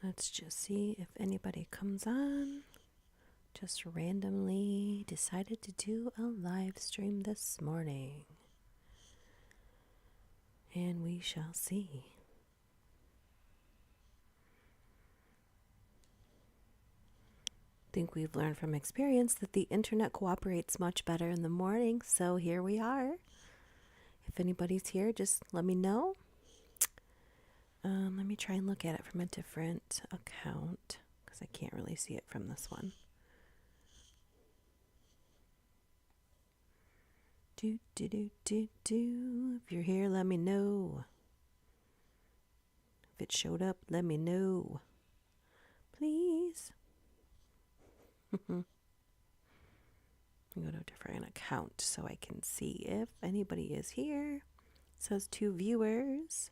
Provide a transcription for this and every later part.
Let's just see if anybody comes on. Just randomly decided to do a live stream this morning. And we shall see. Think we've learned from experience that the internet cooperates much better in the morning, so here we are. If anybody's here, just let me know. Let me try and look at it from a different account because I can't really see it from this one. If you're here, let me know. If it showed up, let me know. Please. Go to a different account so I can see if anybody is here. It says 2 viewers.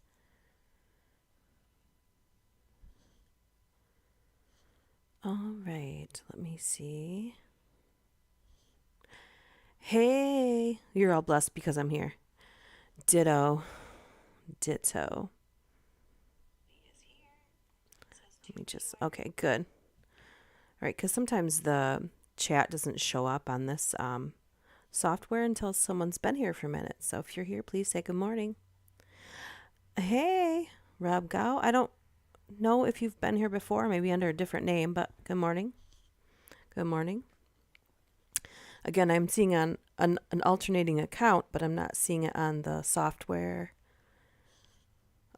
All right, let me see. Hey, you're all blessed because I'm here. Ditto. Ditto. Let me just, okay, good. All right, because sometimes the chat doesn't show up on this software until someone's been here for a minute. So if you're here, please say good morning. Hey, Rob Gao. I don't know if you've been here before, maybe under a different name, but good morning. Good morning. Again, I'm seeing on an alternating account, but I'm not seeing it on the software.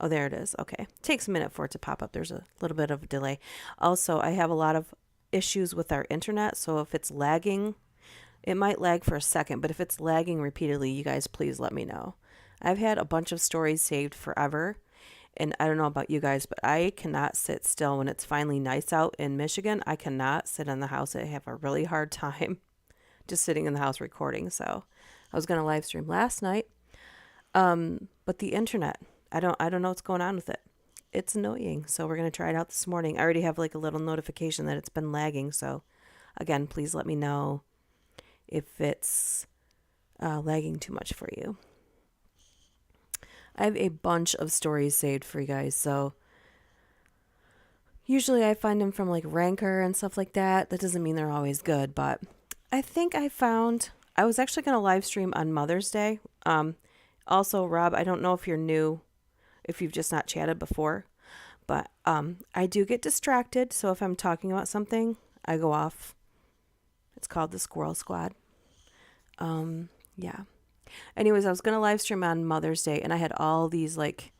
Oh, there it is. Okay. It takes a minute for it to pop up. There's a little bit of a delay. Also, I have a lot of issues with our internet, so if it's lagging, it might lag for a second, but if it's lagging repeatedly, you guys please let me know. I've had a bunch of stories saved forever, and I don't know about you guys, but I cannot sit still when it's finally nice out in Michigan. I cannot sit in the house. I have a really hard time just sitting in the house recording. So I was going to live stream last night, but the internet, I don't know what's going on with it. It's annoying. So we're going to try it out this morning. I already have like a little notification that it's been lagging. So again, please let me know if it's lagging too much for you. I have a bunch of stories saved for you guys. So usually I find them from like Ranker and stuff like that. That doesn't mean they're always good, but I think I was actually going to live stream on Mother's Day. Also, Rob, I don't know if you're new, if you've just not chatted before, but I do get distracted. So if I'm talking about something, I go off. It's called the Squirrel Squad. Yeah. Anyways, I was going to live stream on Mother's Day, and I had all these like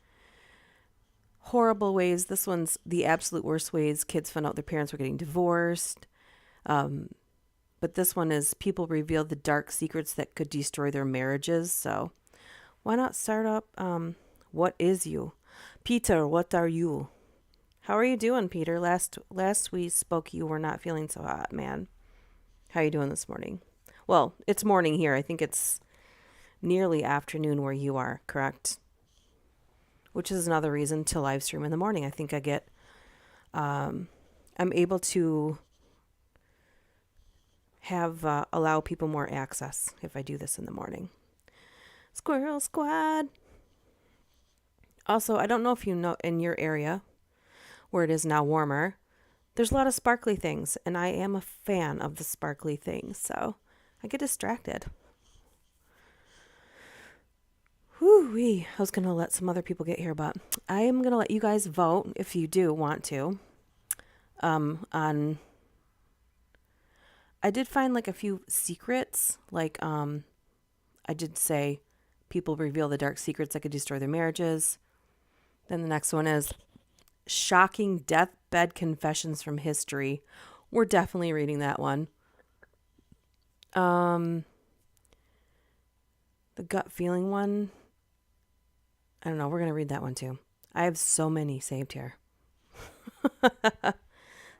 horrible ways. This one's the absolute worst ways kids found out their parents were getting divorced. But this one is people reveal the dark secrets that could destroy their marriages. So why not start up, what is you? Peter, what are you? How are you doing, Peter? Last we spoke, you were not feeling so hot, man. How are you doing this morning? Well, it's morning here. I think it's nearly afternoon where you are, correct? Which is another reason to live stream in the morning. I think I get, I'm able to have allow people more access if I do this in the morning. Squirrel Squad. Also, I don't know if you know in your area where it is now warmer, there's a lot of sparkly things, and I am a fan of the sparkly things, so I get distracted. Whoo-wee. I was going to let some other people get here, but I am going to let you guys vote if you do want to. I did find like a few secrets, like I did say people reveal the dark secrets that could destroy their marriages. Then the next one is shocking deathbed confessions from history. We're definitely reading that one. The gut feeling one, I don't know. We're going to read that one too. I have so many saved here.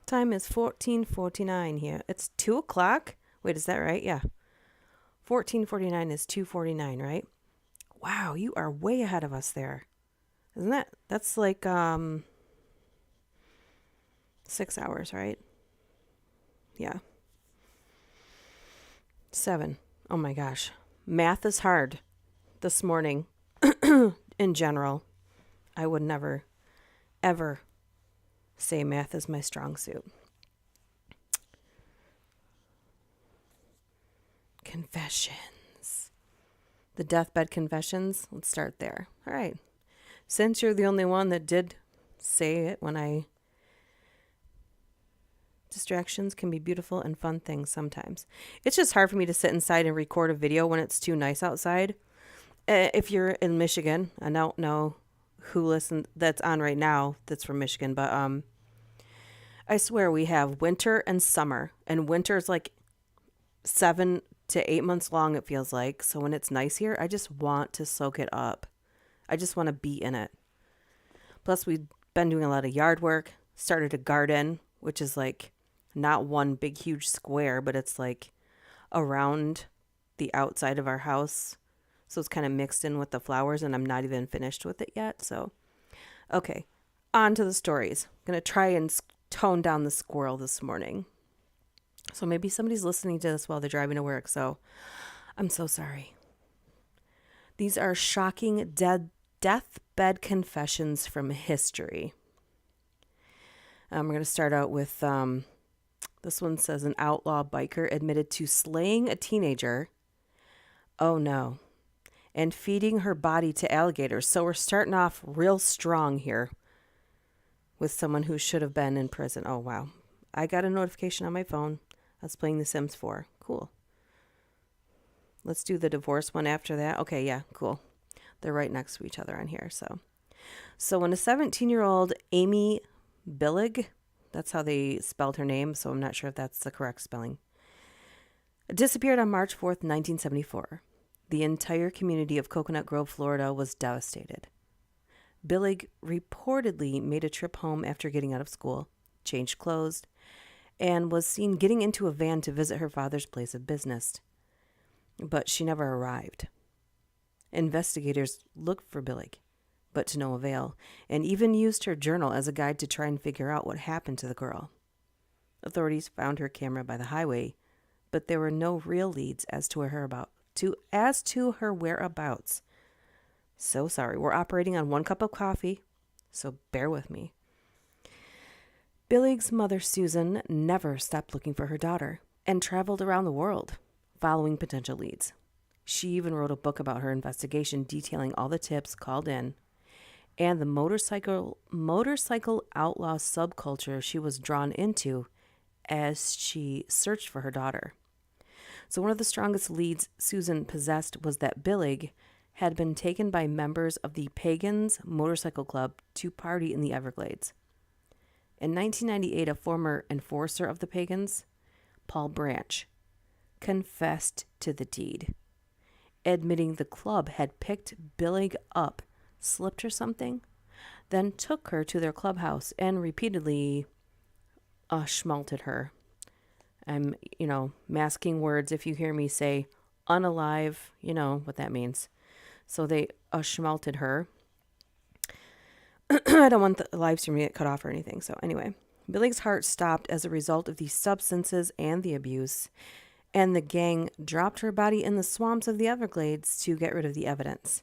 Time is 14:49 here. It's 2 o'clock. Wait, is that right? Yeah. 14:49 is 2:49, right? Wow, you are way ahead of us there. Isn't that? That's like 6 hours, right? Yeah. 7. Oh my gosh. Math is hard this morning in general. I would never, ever say math is my strong suit. Confessions. The deathbed confessions. Let's start there. All right. Since you're the only one that did say it when I... Distractions can be beautiful and fun things sometimes. It's just hard for me to sit inside and record a video when it's too nice outside. If you're in Michigan, I don't know who listens that's on right now that's from Michigan, but I swear we have winter and summer, and winter's like 7 to 8 months long, it feels like. So when it's nice here, I just want to soak it up. I just want to be in it. Plus, we've been doing a lot of yard work, started a garden, which is like not one big, huge square, but it's like around the outside of our house. So it's kind of mixed in with the flowers, and I'm not even finished with it yet. So, okay, on to the stories. I'm going to try and tone down the squirrel this morning. So maybe somebody's listening to this while they're driving to work. So I'm so sorry. These are shocking deathbed confessions from history. We're going to start out with, this one says an outlaw biker admitted to slaying a teenager. Oh no. And feeding her body to alligators. So we're starting off real strong here with someone who should have been in prison. Oh, wow. I got a notification on my phone. I was playing The Sims 4. Cool. Let's do the divorce one after that. Okay, yeah, cool. They're right next to each other on here. So when a 17-year-old Amy Billig, that's how they spelled her name, so I'm not sure if that's the correct spelling, disappeared on March 4th, 1974. The entire community of Coconut Grove, Florida was devastated. Billig reportedly made a trip home after getting out of school, changed clothes, and was seen getting into a van to visit her father's place of business. But she never arrived. Investigators looked for Billig, but to no avail, and even used her journal as a guide to try and figure out what happened to the girl. Authorities found her camera by the highway, but there were no real leads as to her whereabouts. So sorry. We're operating on 1 cup of coffee, so bear with me. Billig's mother, Susan, never stopped looking for her daughter and traveled around the world, following potential leads. She even wrote a book about her investigation detailing all the tips called in and the motorcycle outlaw subculture she was drawn into as she searched for her daughter. So one of the strongest leads Susan possessed was that Billig had been taken by members of the Pagans Motorcycle Club to party in the Everglades. In 1998, a former enforcer of the Pagans, Paul Branch, confessed to the deed, admitting the club had picked Billig up, slipped her something, then took her to their clubhouse and repeatedly schmalted her. I'm, masking words. If you hear me say unalive, you know what that means. So they schmalted her. I don't want the live stream to get cut off or anything. So anyway, Billig's heart stopped as a result of the substances and the abuse, and the gang dropped her body in the swamps of the Everglades to get rid of the evidence,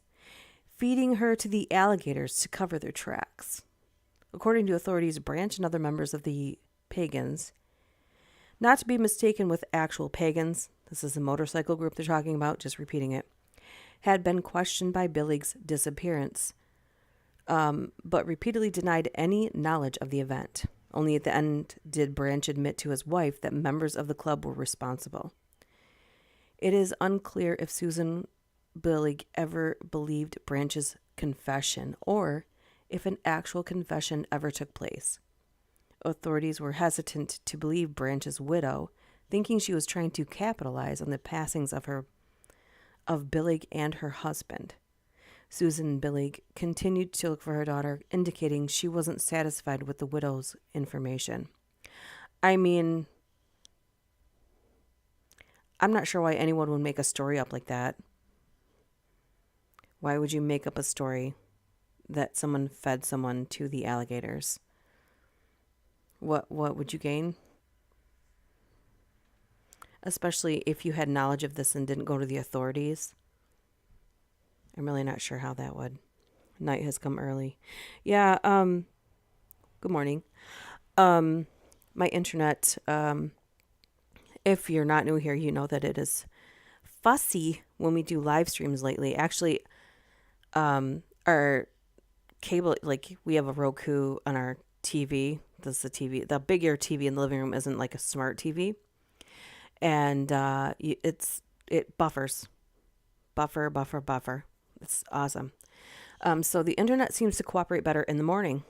feeding her to the alligators to cover their tracks. According to authorities, Branch and other members of the Pagans, not to be mistaken with actual pagans, this is a motorcycle group they're talking about, just repeating it, had been questioned by Billig's disappearance, but repeatedly denied any knowledge of the event. Only at the end did Branch admit to his wife that members of the club were responsible. It is unclear if Susan Billig ever believed Branch's confession or if an actual confession ever took place. Authorities were hesitant to believe Branch's widow, thinking she was trying to capitalize on the passings of Billig and her husband. Susan Billig continued to look for her daughter, indicating she wasn't satisfied with the widow's information. I mean, I'm not sure why anyone would make a story up like that. Why would you make up a story that someone fed someone to the alligators? What would you gain? especially if you had knowledge of this and didn't go to the authorities. I'm really not sure how that would. Night has come early. Yeah, good morning. My internet, if you're not new here, you know that it is fussy when we do live streams lately. Actually, our cable, like we have a Roku on our TV. This is the TV. The bigger TV in the living room isn't like a smart TV, and it buffers, buffer. It's awesome. So the internet seems to cooperate better in the morning.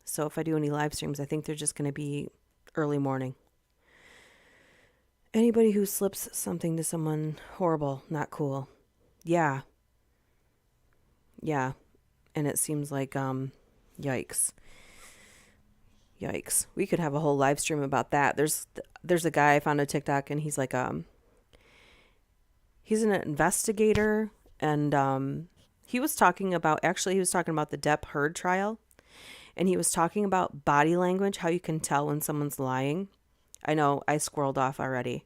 So if I do any live streams, I think they're just going to be early morning. Anybody who slips something to someone, horrible, not cool. Yeah. And it seems like, yikes. We could have a whole live stream about that. There's a guy I found on TikTok, and he's like, he's an investigator, and he was talking about the Depp Heard trial, and he was talking about body language, how you can tell when someone's lying. I know I squirreled off already,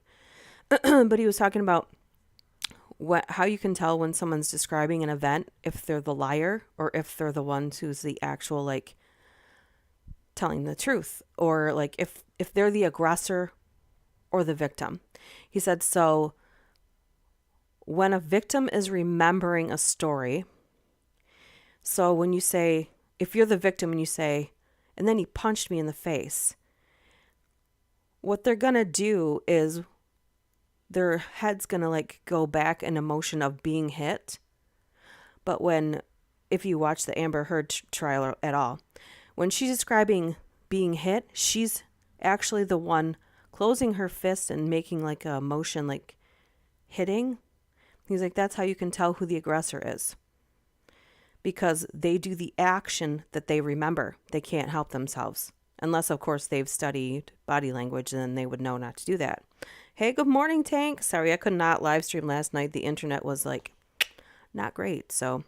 but he was talking about how you can tell when someone's describing an event, if they're the liar or if they're the ones who's the actual, like, telling the truth, or like if they're the aggressor or the victim. He said, so when a victim is remembering a story, so when you say, if you're the victim and you say, and then he punched me in the face, what they're going to do is their head's going to like go back in emotion of being hit. But if you watch the Amber Heard trial at all, when she's describing being hit, she's actually the one closing her fist and making like a motion like hitting. He's like, that's how you can tell who the aggressor is. Because they do the action that they remember. They can't help themselves. Unless, of course, they've studied body language, and then they would know not to do that. Hey, good morning, Tank. Sorry, I could not live stream last night. The internet was like not great. So,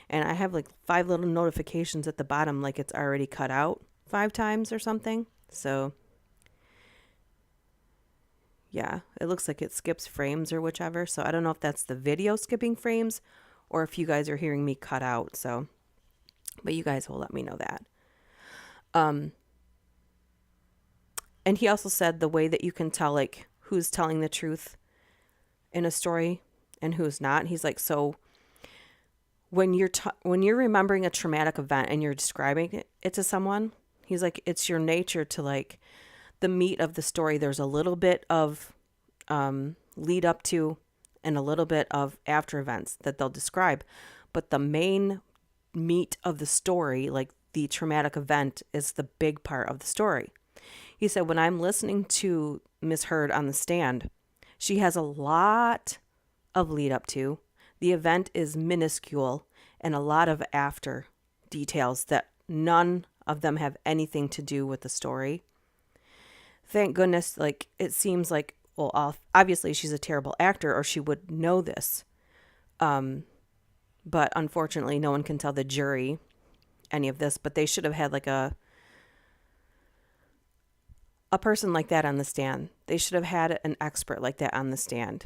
and I have like 5 little notifications at the bottom, like it's already cut out 5 times or something. So, yeah, it looks like it skips frames or whichever. So I don't know if that's the video skipping frames or if you guys are hearing me cut out. So, but you guys will let me know that. And he also said the way that you can tell like who's telling the truth in a story and who's not. He's like, so when you're remembering a traumatic event and you're describing it to someone, he's like, it's your nature to like the meat of the story. There's a little bit of lead up to and a little bit of after events that they'll describe. But the main meat of the story, like the traumatic event, is the big part of the story. He said, when I'm listening to Miss Heard on the stand, she has a lot of lead up to. The event is minuscule and a lot of after details that none of them have anything to do with the story. Thank goodness, like, it seems like, well, obviously she's a terrible actor or she would know this. But unfortunately, no one can tell the jury any of this, but they should have had like a person like that on the stand. They should have had an expert like that on the stand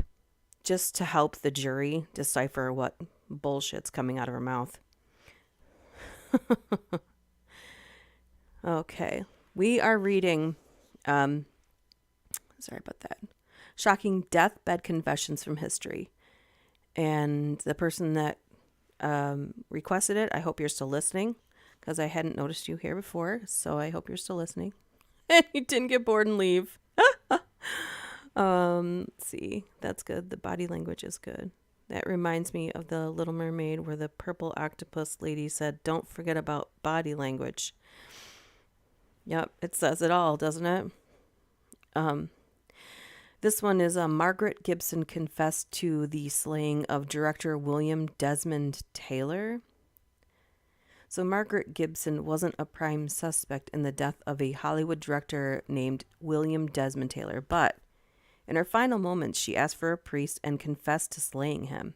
just to help the jury decipher what bullshit's coming out of her mouth. Okay. We are reading, sorry about that, Shocking Deathbed Confessions from History. And the person that requested it, I hope you're still listening, because I hadn't noticed you here before, so I hope you're still listening. And you didn't get bored and leave. Let's see. That's good. The body language is good. That reminds me of the Little Mermaid where the purple octopus lady said, don't forget about body language. Yep, it says it all, doesn't it? This one is Margaret Gibson confessed to the slaying of director William Desmond Taylor. So Margaret Gibson wasn't a prime suspect in the death of a Hollywood director named William Desmond Taylor, but in her final moments, she asked for a priest and confessed to slaying him.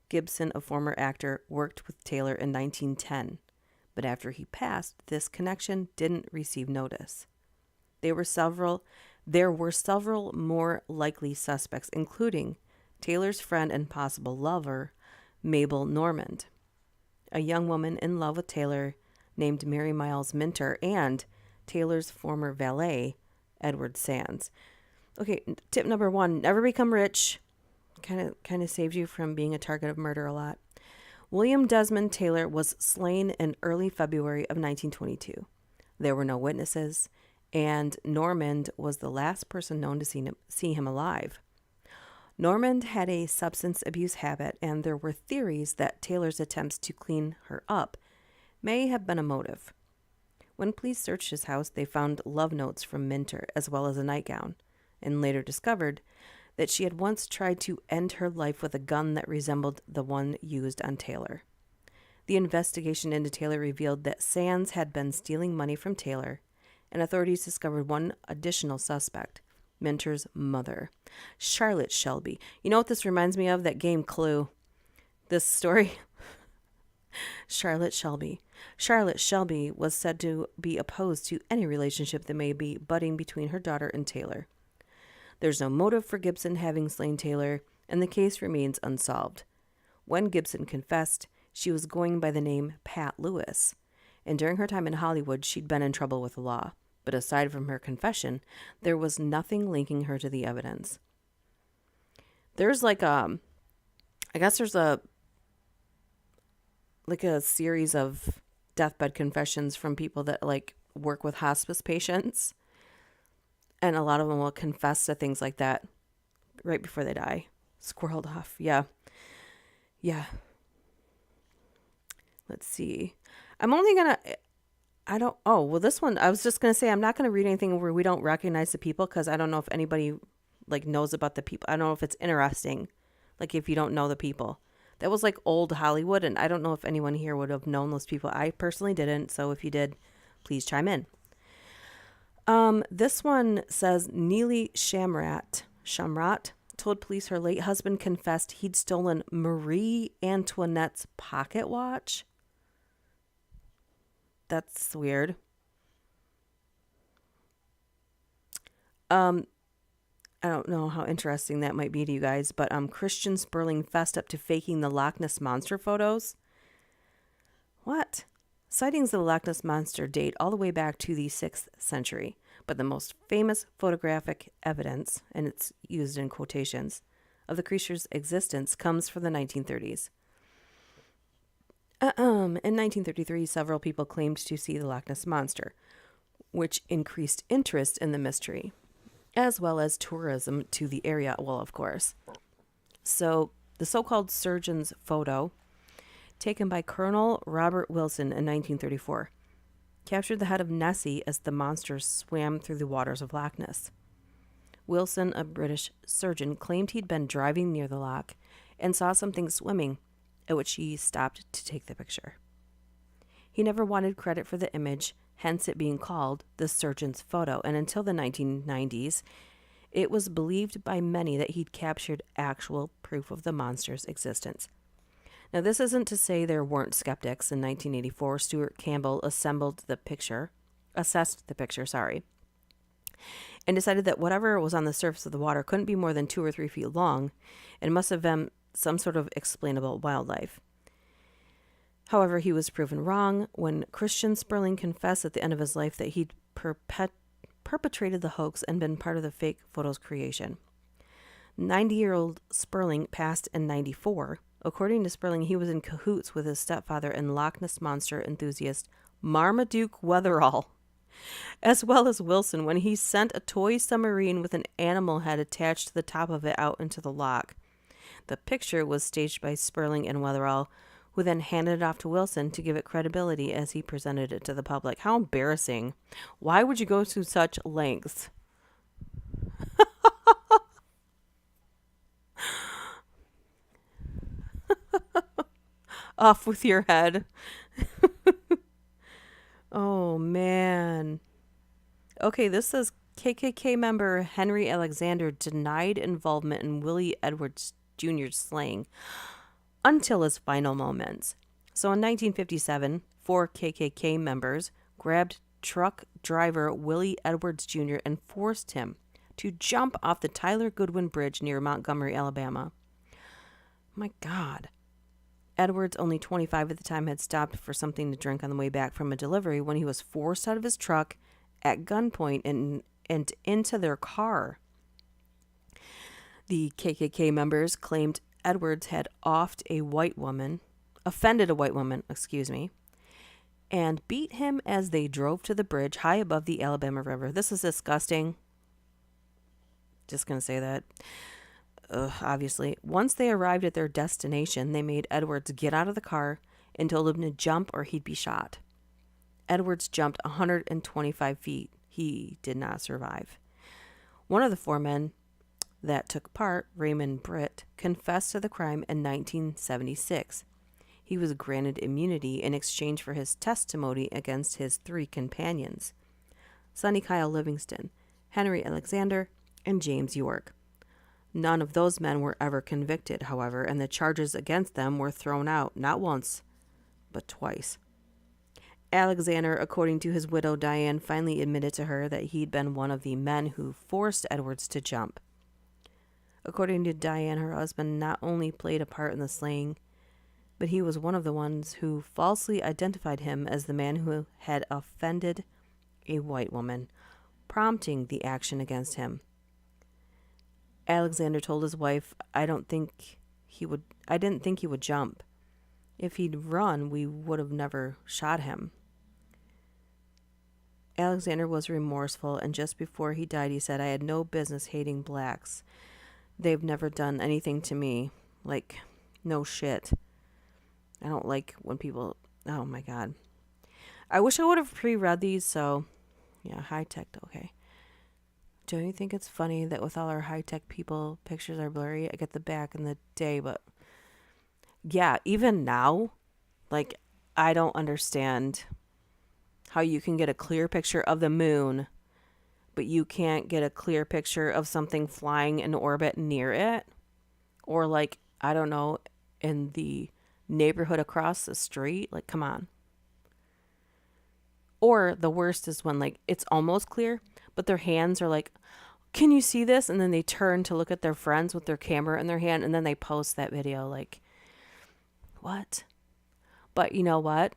Gibson, a former actor, worked with Taylor in 1910, but after he passed, this connection didn't receive notice. There were several There were several more likely suspects, including Taylor's friend and possible lover, Mabel Normand, a young woman in love with Taylor named Mary Miles Minter, and Taylor's former valet, Edward Sands. Okay, tip number 1, never become rich. Kind of saves you from being a target of murder a lot. William Desmond Taylor was slain in early February of 1922. There were no witnesses, and Normand was the last person known to see him alive. Normand had a substance abuse habit, and there were theories that Taylor's attempts to clean her up may have been a motive. When police searched his house, they found love notes from Minter, as well as a nightgown, and later discovered that she had once tried to end her life with a gun that resembled the one used on Taylor. The investigation into Taylor revealed that Sands had been stealing money from Taylor, and authorities discovered one additional suspect, Minter's mother, Charlotte Shelby. You know what this reminds me of? That game Clue. This story. Charlotte Shelby. Charlotte Shelby was said to be opposed to any relationship that may be budding between her daughter and Taylor. There's no motive for Gibson having slain Taylor, and the case remains unsolved. When Gibson confessed, she was going by the name Pat Lewis, and during her time in Hollywood, she'd been in trouble with the law. But aside from her confession, there was nothing linking her to the evidence. There's I guess there's a series of deathbed confessions from people that work with hospice patients. And a lot of them will confess to things like that right before they die. Squirreled off. Yeah. Let's see. I'm only going to, this one, I was just going to say, I'm not going to read anything where we don't recognize the people, because I don't know if anybody knows about the people. I don't know if it's interesting. If you don't know the people. That was old Hollywood, and I don't know if anyone here would have known those people. I personally didn't. So if you did, please chime in. This one says Neely Shamrat told police her late husband confessed he'd stolen Marie Antoinette's pocket watch. That's weird. I don't know how interesting that might be to you guys, but Christian Sperling fessed up to faking the Loch Ness Monster photos. What? Sightings of the Loch Ness Monster date all the way back to the 6th century, but the most famous photographic evidence, and it's used in quotations, of the creature's existence comes from the 1930s. In 1933, several people claimed to see the Loch Ness Monster, which increased interest in the mystery, as well as tourism to the area, well, of course. So, the so-called surgeon's photo, taken by Colonel Robert Wilson in 1934, captured the head of Nessie as the monster swam through the waters of Loch Ness. Wilson, a British surgeon, claimed he'd been driving near the loch and saw something swimming, at which he stopped to take the picture. He never wanted credit for the image, hence it being called the surgeon's photo, and until the 1990s, it was believed by many that he'd captured actual proof of the monster's existence. Now, this isn't to say there weren't skeptics. In 1984, Stuart Campbell assessed the picture, and decided that whatever was on the surface of the water couldn't be more than 2 or 3 feet long and must have been some sort of explainable wildlife. However, he was proven wrong when Christian Sperling confessed at the end of his life that he'd perpetrated the hoax and been part of the fake photo's creation. 90-year-old Sperling passed in 1994. According to Sperling, he was in cahoots with his stepfather and Loch Ness Monster enthusiast Marmaduke Wetherall, as well as Wilson, when he sent a toy submarine with an animal head attached to the top of it out into the loch. The picture was staged by Sperling and Wetherall, who then handed it off to Wilson to give it credibility as he presented it to the public. How embarrassing. Why would you go to such lengths? Off with your head. Oh, man. Okay, this says KKK member Henry Alexander denied involvement in Willie Edwards Jr.'s slaying until his final moments. So in 1957, 4 KKK members grabbed truck driver Willie Edwards Jr. and forced him to jump off the Tyler Goodwin Bridge near Montgomery, Alabama. My God. Edwards, only 25 at the time, had stopped for something to drink on the way back from a delivery when he was forced out of his truck at gunpoint and into their car. The KKK members claimed Edwards had offended a white woman, and beat him as they drove to the bridge high above the Alabama River. This is disgusting. Just going to say that. Obviously. Once they arrived at their destination, they made Edwards get out of the car and told him to jump or he'd be shot. Edwards jumped 125 feet. He did not survive. One of the four men that took part, Raymond Britt, confessed to the crime in 1976. He was granted immunity in exchange for his testimony against his three companions, Sonny Kyle Livingston, Henry Alexander, and James York. None of those men were ever convicted, however, and the charges against them were thrown out not once, but twice. Alexander, according to his widow Diane, finally admitted to her that he'd been one of the men who forced Edwards to jump. According to Diane, her husband not only played a part in the slaying, but he was one of the ones who falsely identified him as the man who had offended a white woman, prompting the action against him. Alexander told his wife, I didn't think he would jump. If he'd run, we would have never shot him. Alexander was remorseful, and just before he died, he said, I had no business hating blacks. They've never done anything to me. Like, no shit. I don't like when people... Oh, my God. I wish I would have pre-read these, so... Yeah, high-tech, okay. Don't you think it's funny that with all our high-tech people, pictures are blurry? I get the back in the day, but... Yeah, even now, like, I don't understand how you can get a clear picture of the moon, but you can't get a clear picture of something flying in orbit near it. Or, like, I don't know, in the neighborhood across the street. Like, come on. Or the worst is when, like, it's almost clear, but their hands are like, can you see this? And then they turn to look at their friends with their camera in their hand, and then they post that video. Like, what? But you know what?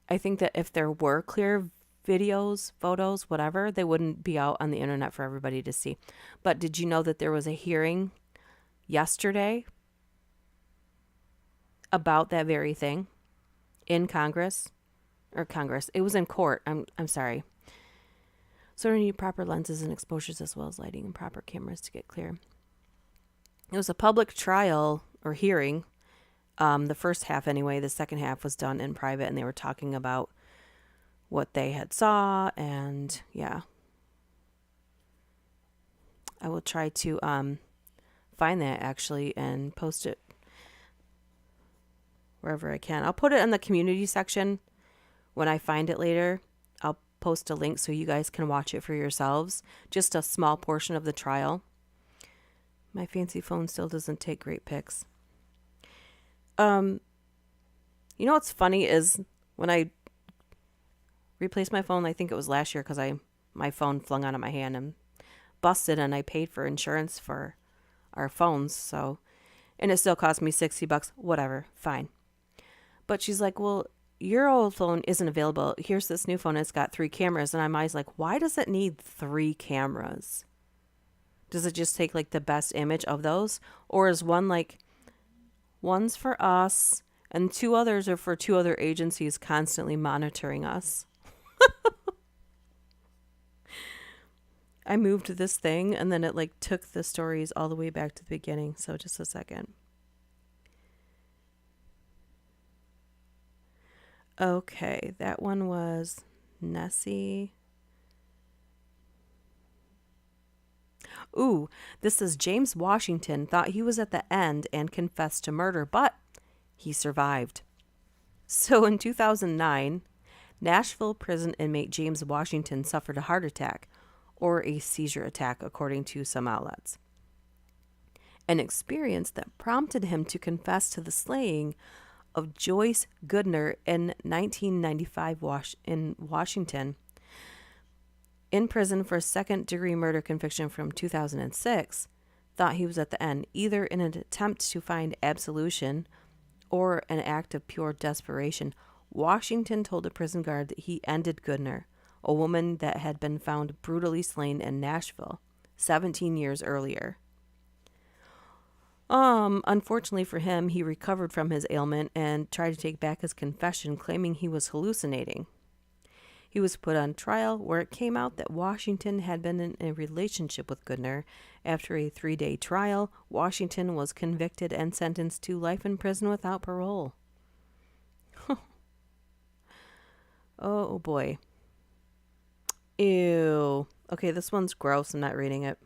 I think that if there were clear videos, photos, whatever, they wouldn't be out on the internet for everybody to see. But did you know that there was a hearing yesterday about that very thing in Congress? It was in court. I'm sorry. So we need proper lenses and exposures as well as lighting and proper cameras to get clear. It was a public trial or hearing. The first half anyway. The second half was done in private, and they were talking about what they had saw, and yeah. I will try to find that actually and post it wherever I can. I'll put it in the community section when I find it later. I'll post a link so you guys can watch it for yourselves. Just a small portion of the trial. My fancy phone still doesn't take great pics. You know what's funny is when I replaced my phone, I think it was last year because my phone flung out of my hand and busted, and I paid for insurance for our phones, so, and it still cost me $60, whatever, fine. But she's like, well, your old phone isn't available. Here's this new phone. It's got 3 cameras. And I'm always like, why does it need 3 cameras? Does it just take like the best image of those? Or is one like, one's for us and 2 others are for 2 other agencies constantly monitoring us? I moved this thing and then it like took the stories all the way back to the beginning. So just a second. Okay, that one was Nessie. Ooh, this is James Washington thought he was at the end and confessed to murder, but he survived. So in 2009, Nashville prison inmate James Washington suffered a heart attack, or a seizure attack, according to some outlets. An experience that prompted him to confess to the slaying of Joyce Goodner in 1995 in Washington. in prison for a second-degree murder conviction from 2006, thought he was at the end, either in an attempt to find absolution or an act of pure desperation. Washington told a prison guard that he ended Goodner, a woman that had been found brutally slain in Nashville 17 years earlier. Unfortunately for him, he recovered from his ailment and tried to take back his confession, claiming he was hallucinating. He was put on trial, where it came out that Washington had been in a relationship with Goodner. After a 3-day trial, Washington was convicted and sentenced to life in prison without parole. Oh boy. Ew. Okay, this one's gross. I'm not reading it.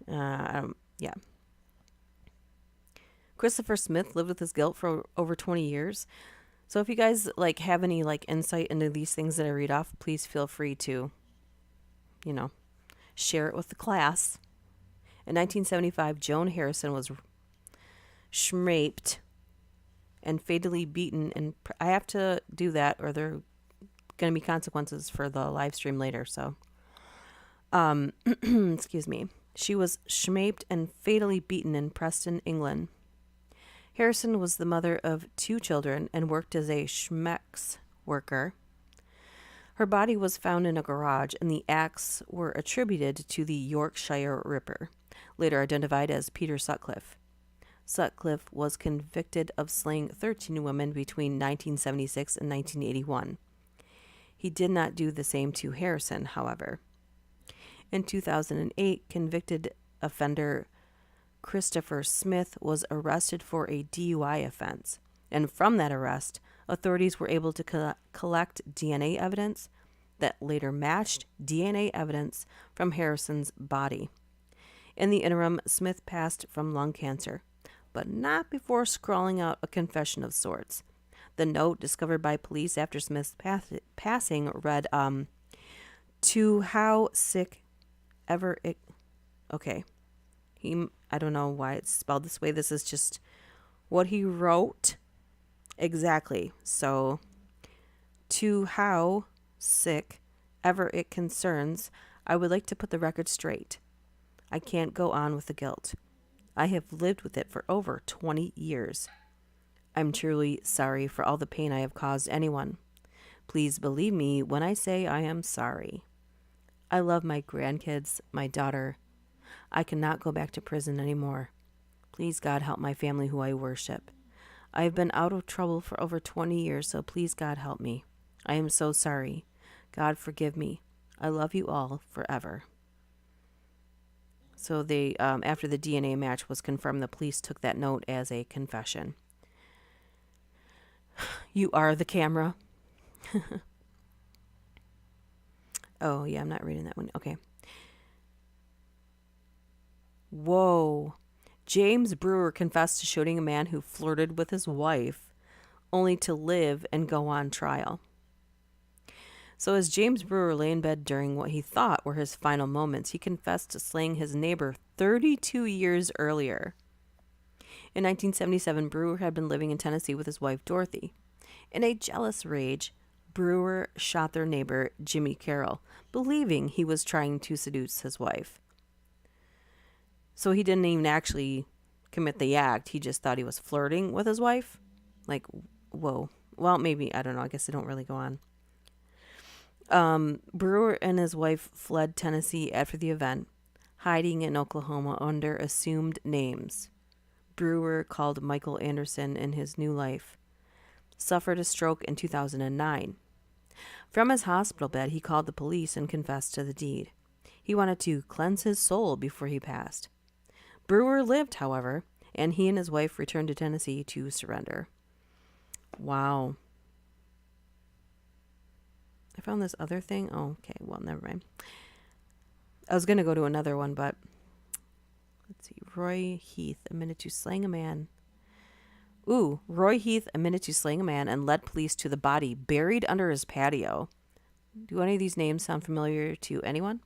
Yeah. Christopher Smith lived with his guilt for over 20 years. So if you guys have any insight into these things that I read off, please feel free to, share it with the class. In 1975, Joan Harrison was schmaped and fatally beaten, and I have to do that or there are going to be consequences for the live stream later. So, excuse me. She was schmaped and fatally beaten in Preston, England. Harrison was the mother of 2 children and worked as a schmex worker. Her body was found in a garage, and the acts were attributed to the Yorkshire Ripper, later identified as Peter Sutcliffe. Sutcliffe was convicted of slaying 13 women between 1976 and 1981. He did not do the same to Harrison, however. In 2008, convicted offender Christopher Smith was arrested for a DUI offense, and from that arrest, authorities were able to collect DNA evidence that later matched DNA evidence from Harrison's body. In the interim, Smith passed from lung cancer, but not before scrawling out a confession of sorts. The note, discovered by police after Smith's passing, read, to how sick ever it... Okay. I don't know why it's spelled this way. This is just what he wrote. Exactly. So, to how sick ever it concerns, I would like to put the record straight. I can't go on with the guilt. I have lived with it for over 20 years. I'm truly sorry for all the pain I have caused anyone. Please believe me when I say I am sorry. I love my grandkids, my daughter. I cannot go back to prison anymore. Please, God, help my family who I worship. I have been out of trouble for over 20 years, so please, God, help me. I am so sorry. God, forgive me. I love you all forever. So they, after the DNA match was confirmed, the police took that note as a confession. You are the camera. Oh, yeah, I'm not reading that one. Okay. Whoa. James Brewer confessed to shooting a man who flirted with his wife, only to live and go on trial. So as James Brewer lay in bed during what he thought were his final moments, he confessed to slaying his neighbor 32 years earlier. In 1977, Brewer had been living in Tennessee with his wife, Dorothy. In a jealous rage, Brewer shot their neighbor, Jimmy Carroll, believing he was trying to seduce his wife. So he didn't even actually commit the act. He just thought he was flirting with his wife. Whoa. Well, maybe, I don't know. I guess they don't really go on. Brewer and his wife fled Tennessee after the event, hiding in Oklahoma under assumed names. Brewer, called Michael Anderson in his new life, suffered a stroke in 2009. From his hospital bed, he called the police and confessed to the deed. He wanted to cleanse his soul before he passed. Brewer lived, however, and he and his wife returned to Tennessee to surrender. Wow. I found this other thing. Oh, okay. Well, never mind. I was going to go to another one, but let's see. Roy Heath admitted to slaying a man. Ooh, Roy Heath admitted to slaying a man and led police to the body buried under his patio. Do any of these names sound familiar to anyone?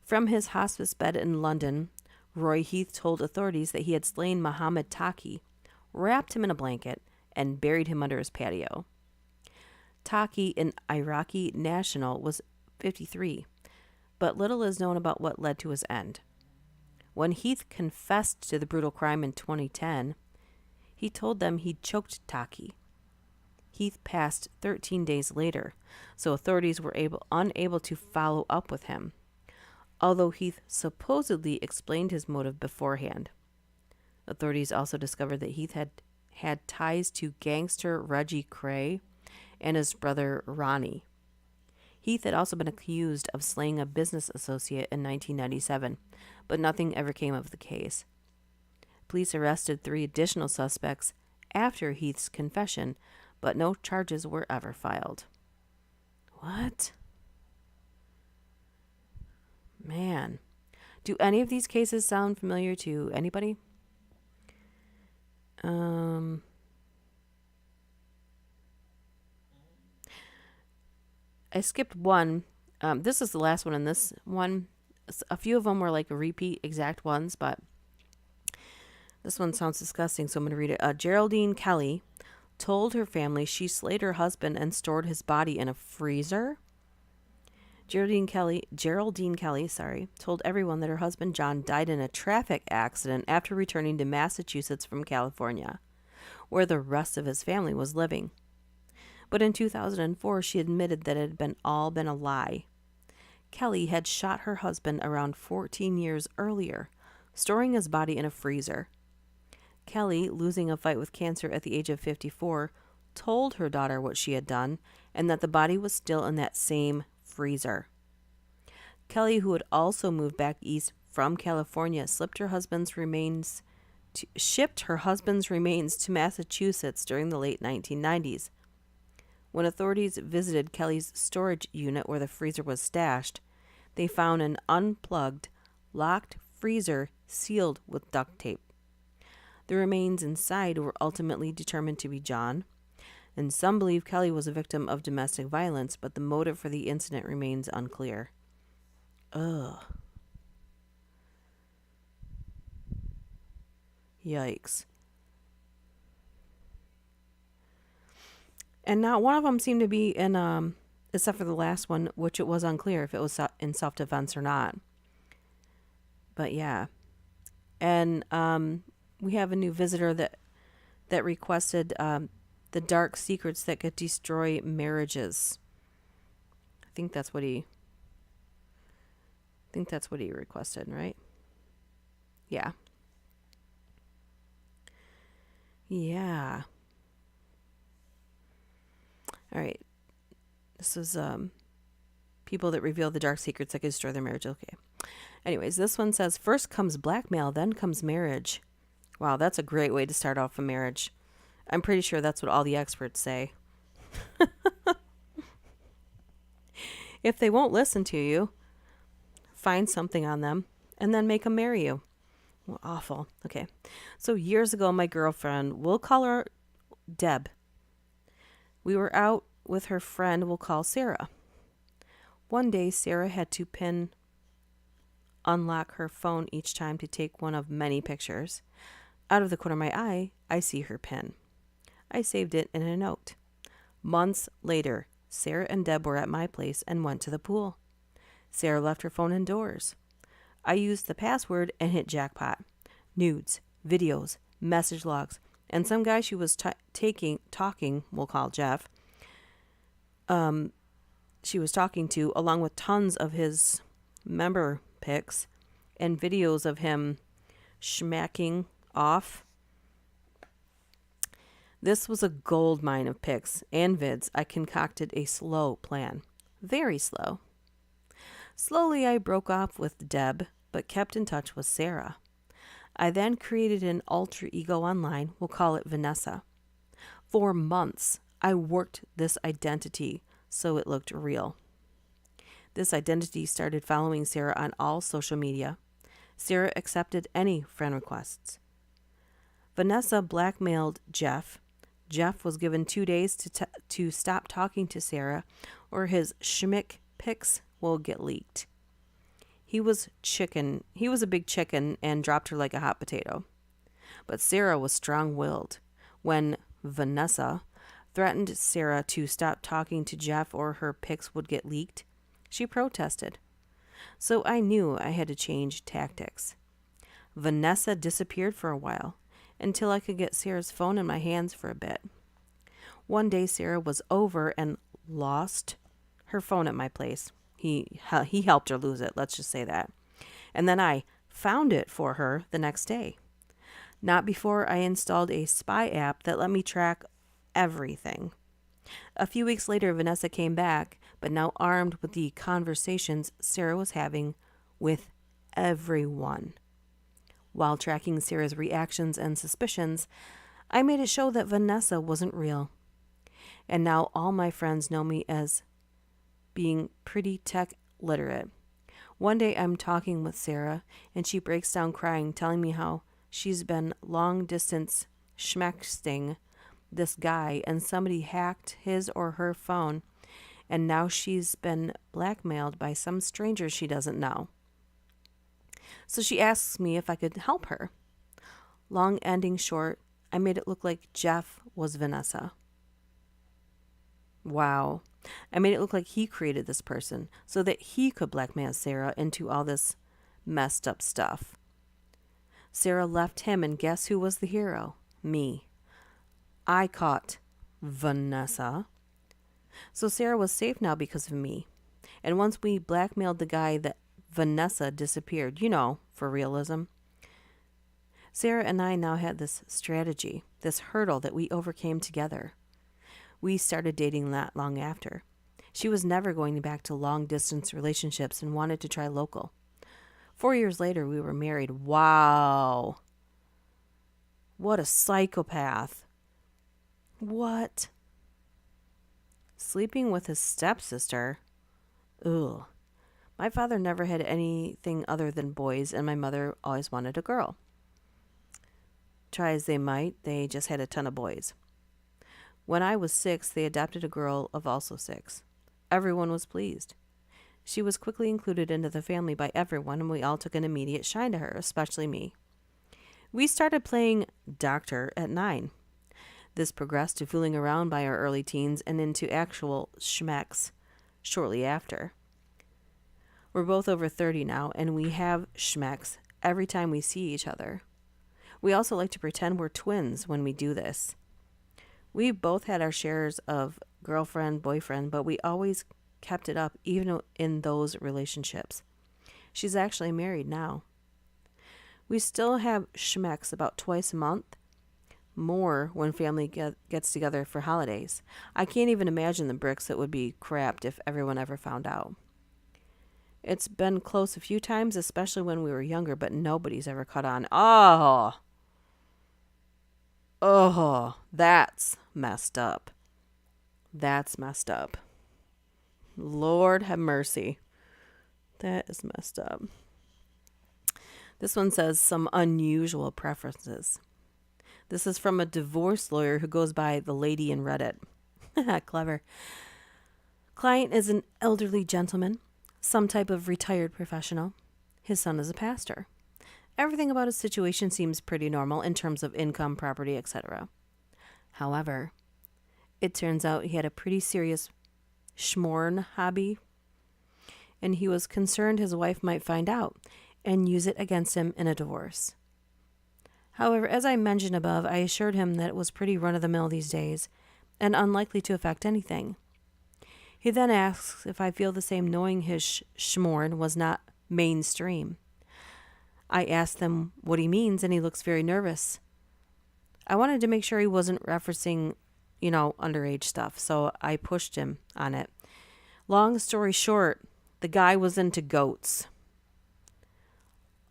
From his hospice bed in London, Roy Heath told authorities that he had slain Muhammad Taki, wrapped him in a blanket, and buried him under his patio. Taki, an Iraqi national, was 53, but little is known about what led to his end. When Heath confessed to the brutal crime in 2010, he told them he'd choked Taki. Heath passed 13 days later, so authorities were unable to follow up with him, although Heath supposedly explained his motive beforehand. Authorities also discovered that Heath had ties to gangster Reggie Cray and his brother Ronnie. Heath had also been accused of slaying a business associate in 1997, but nothing ever came of the case. Police arrested 3 additional suspects after Heath's confession, but no charges were ever filed. What? Man. Do any of these cases sound familiar to anybody? I skipped one. This is the last one in this one. A few of them were like repeat exact ones, but this one sounds disgusting, so I'm going to read it. Geraldine Kelly told her family she slayed her husband and stored his body in a freezer. Geraldine Kelly, told everyone that her husband John died in a traffic accident after returning to Massachusetts from California, where the rest of his family was living. But in 2004, she admitted that it had all been a lie. Kelly had shot her husband around 14 years earlier, storing his body in a freezer. Kelly, losing a fight with cancer at the age of 54, told her daughter what she had done and that the body was still in that same freezer. Kelly, who had also moved back east from California, shipped her husband's remains to Massachusetts during the late 1990s. When authorities visited Kelly's storage unit where the freezer was stashed, they found an unplugged, locked freezer sealed with duct tape. The remains inside were ultimately determined to be John, and some believe Kelly was a victim of domestic violence, but the motive for the incident remains unclear. Ugh. Yikes. And not one of them seemed to be in, except for the last one, which it was unclear if it was in self-defense or not. But yeah. And we have a new visitor that requested the dark secrets that could destroy marriages. I think that's what he requested, right? Yeah. Yeah. All right. This is people that reveal the dark secrets that could destroy their marriage. Okay. Anyways, this one says, first comes blackmail, then comes marriage. Wow, that's a great way to start off a marriage. I'm pretty sure that's what all the experts say. If they won't listen to you, find something on them and then make them marry you. Well, awful. Okay. So years ago, my girlfriend, we'll call her Deb. We were out with her friend, we'll call Sarah. One day, Sarah had to unlock her phone each time to take one of many pictures. Out of the corner of my eye, I see her pin. I saved it in a note. Months later, Sarah and Deb were at my place and went to the pool. Sarah left her phone indoors. I used the password and hit jackpot. Nudes, videos, message logs, and some guy she was talking, we'll call Jeff, she was talking to, along with tons of his member pics and videos of him schmacking off. This was a gold mine of pics and vids. I concocted a slow plan. Very slow. Slowly, I broke off with Deb, but kept in touch with Sarah. I then created an alter ego online. We'll call it Vanessa. For months, I worked this identity so it looked real. This identity started following Sarah on all social media. Sarah accepted any friend requests. Vanessa blackmailed Jeff. Jeff was given 2 days to stop talking to Sarah, or his schmick pics will get leaked. He was a big chicken and dropped her like a hot potato. But Sarah was strong-willed. When Vanessa threatened Sarah to stop talking to Jeff or her pics would get leaked. She protested. So I knew I had to change tactics. Vanessa disappeared for a while until I could get Sarah's phone in my hands for a bit. One day Sarah was over and lost her phone at my place. He helped her lose it, let's just say that. And then I found it for her the next day. Not before I installed a spy app that let me track everything. A few weeks later, Vanessa came back, but now armed with the conversations Sarah was having with everyone. While tracking Sarah's reactions and suspicions, I made it show that Vanessa wasn't real. And now all my friends know me as being pretty tech literate. One day I'm talking with Sarah, and she breaks down crying, telling me how she's been long-distance schmexting this guy, and somebody hacked his or her phone, and now she's been blackmailed by some stranger she doesn't know. So she asks me if I could help her. Long ending short, I made it look like Jeff was Vanessa. Wow. I made it look like he created this person so that he could blackmail Sarah into all this messed up stuff. Sarah left him, and guess who was the hero? Me. I caught Vanessa. So Sarah was safe now because of me. And once we blackmailed the guy, that Vanessa disappeared, for realism. Sarah and I now had this strategy, this hurdle that we overcame together. We started dating not long after. She was never going back to long-distance relationships and wanted to try local. 4 years later, we were married. Wow. What a psychopath. What? Sleeping with his stepsister? Ugh. My father never had anything other than boys, and my mother always wanted a girl. Try as they might, they just had a ton of boys. When I was 6, they adopted a girl of also 6. Everyone was pleased. She was quickly included into the family by everyone, and we all took an immediate shine to her, especially me. We started playing doctor at 9. This progressed to fooling around by our early teens and into actual schmecks shortly after. We're both over 30 now, and we have schmecks every time we see each other. We also like to pretend we're twins when we do this. We both had our shares of girlfriend, boyfriend, but we always kept it up even in those relationships. She's actually married now. We still have schmecks about twice a month, more when family gets together for holidays. I can't even imagine the bricks that would be crapped if everyone ever found out. It's been close a few times, especially when we were younger, but nobody's ever caught on. Oh, that's messed up. That's messed up. Lord have mercy. That is messed up. This one says some unusual preferences. This is from a divorce lawyer who goes by the lady in Reddit. Clever. Client is an elderly gentleman, some type of retired professional. His son is a pastor. Everything about his situation seems pretty normal in terms of income, property, etc. However, it turns out he had a pretty serious schmorn hobby, and he was concerned his wife might find out and use it against him in a divorce. However, as I mentioned above, I assured him that it was pretty run-of-the-mill these days and unlikely to affect anything. He then asks if I feel the same, knowing his schmorn was not mainstream. I asked him what he means, and he looks very nervous. I wanted to make sure he wasn't referencing, underage stuff, so I pushed him on it. Long story short, the guy was into goats.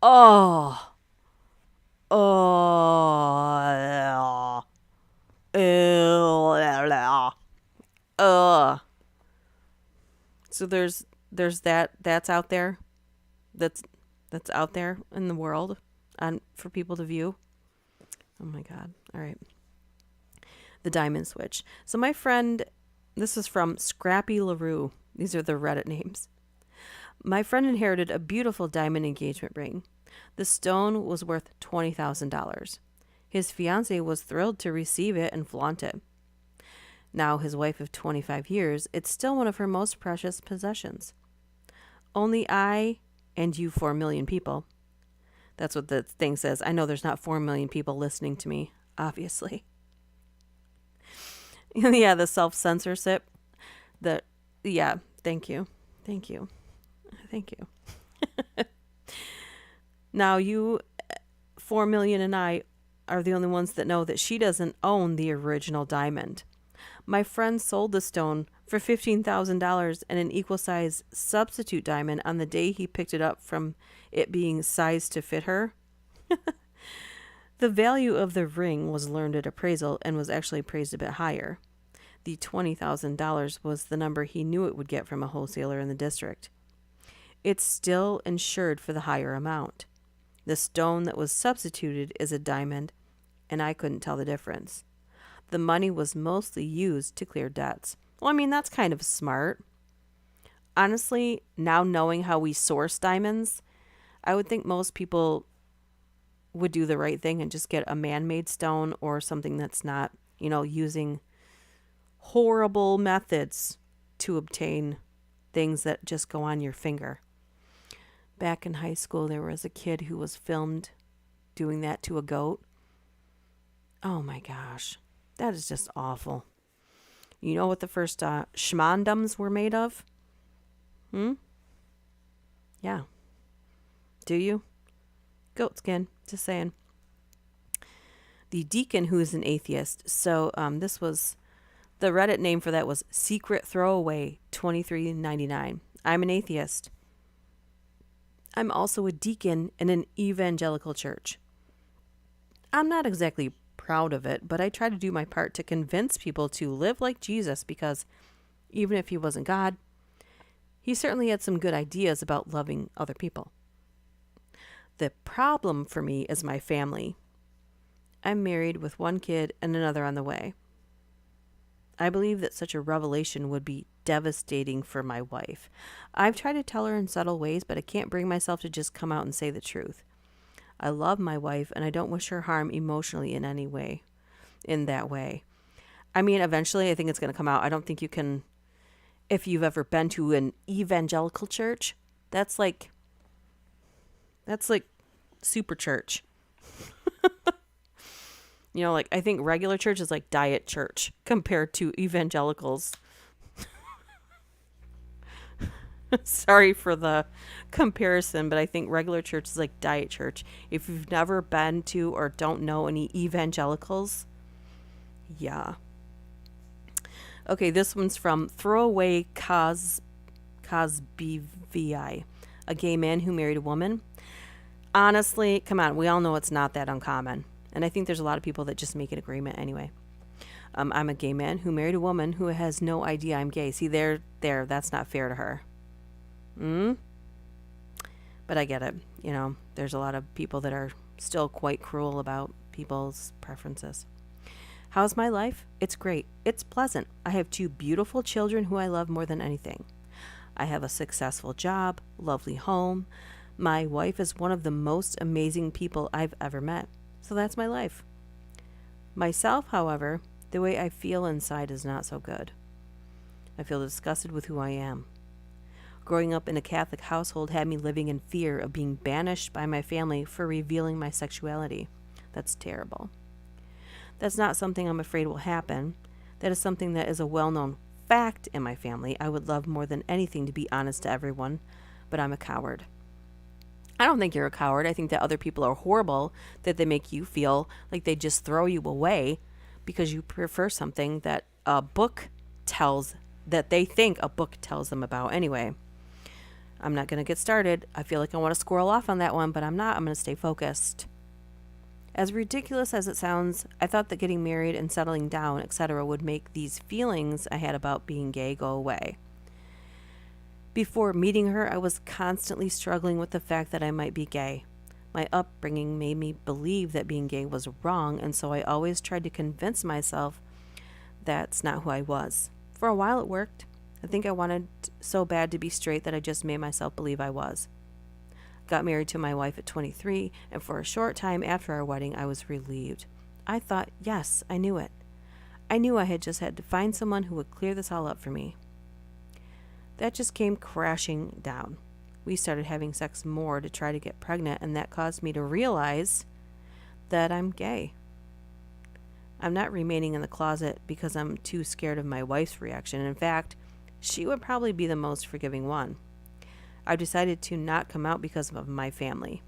Oh. So there's that's out there. That's out there in the world and for people to view. Oh my God. All right. The diamond switch. So my friend, this is from Scrappy LaRue. These are the Reddit names. My friend inherited a beautiful diamond engagement ring. The stone was worth $20,000. His fiancée was thrilled to receive it and flaunt it. Now his wife of 25 years, it's still one of her most precious possessions. Only I and you 4 million people. That's what the thing says. I know there's not 4 million people listening to me, obviously. Yeah, the self-censorship. Yeah, thank you. Thank you. Thank you. Now you 4 million and I are the only ones that know that she doesn't own the original diamond. My friend sold the stone for $15,000 and an equal size substitute diamond on the day he picked it up from it being sized to fit her. The value of the ring was learned at appraisal and was actually appraised a bit higher. The $20,000 was the number he knew it would get from a wholesaler in the district. It's still insured for the higher amount. The stone that was substituted is a diamond, and I couldn't tell the difference. The money was mostly used to clear debts. Well, I mean, that's kind of smart. Honestly, now knowing how we source diamonds, I would think most people would do the right thing and just get a man-made stone or something that's not, using horrible methods to obtain things that just go on your finger. Back in high school, there was a kid who was filmed doing that to a goat. Oh my gosh, that is just awful. You know what the first schmandums were made of? Yeah. Do you? Goat skin, just saying. The deacon, who is an atheist, so this was, the Reddit name for that was Secret Throwaway 2399. I'm an atheist. I'm also a deacon in an evangelical church. I'm not exactly proud of it, but I try to do my part to convince people to live like Jesus because even if he wasn't God, he certainly had some good ideas about loving other people. The problem for me is my family. I'm married with 1 kid and another on the way. I believe that such a revelation would be devastating for my wife. I've tried to tell her in subtle ways, but I can't bring myself to just come out and say the truth. I love my wife, and I don't wish her harm emotionally in any way, in that way. I mean, eventually I think it's going to come out. I don't think you can, if you've ever been to an evangelical church, that's like super church. I think regular church is like diet church compared to evangelicals. Sorry for the comparison, but I think regular church is like diet church. If you've never been to or don't know any evangelicals, yeah. Okay, this one's from Throwaway Cosby, a gay man who married a woman. Honestly, come on, we all know it's not that uncommon. And I think there's a lot of people that just make an agreement anyway. I'm a gay man who married a woman who has no idea I'm gay. See, that's not fair to her. But I get it. There's a lot of people that are still quite cruel about people's preferences. How's my life? It's great. It's pleasant. I have 2 beautiful children who I love more than anything. I have a successful job, lovely home. My wife is one of the most amazing people I've ever met. So that's my life. Myself, however, the way I feel inside is not so good. I feel disgusted with who I am. Growing up in a Catholic household had me living in fear of being banished by my family for revealing my sexuality. That's terrible. That's not something I'm afraid will happen. That is something that is a well-known fact in my family. I would love more than anything to be honest to everyone, but I'm a coward. I don't think you're a coward. I think that other people are horrible, that they make you feel like they just throw you away because you prefer something that they think a book tells them about. Anyway, I'm not going to get started. I feel like I want to squirrel off on that one, but I'm not. I'm going to stay focused. As ridiculous as it sounds, I thought that getting married and settling down, etc., would make these feelings I had about being gay go away. Before meeting her, I was constantly struggling with the fact that I might be gay. My upbringing made me believe that being gay was wrong, and so I always tried to convince myself that's not who I was. For a while it worked. I think I wanted so bad to be straight that I just made myself believe I was. Got married to my wife at 23, and for a short time after our wedding, I was relieved. I thought, yes, I knew it. I knew I had just had to find someone who would clear this all up for me. That just came crashing down. We started having sex more to try to get pregnant, and that caused me to realize that I'm gay. I'm not remaining in the closet because I'm too scared of my wife's reaction. In fact, she would probably be the most forgiving one. I've decided to not come out because of my family.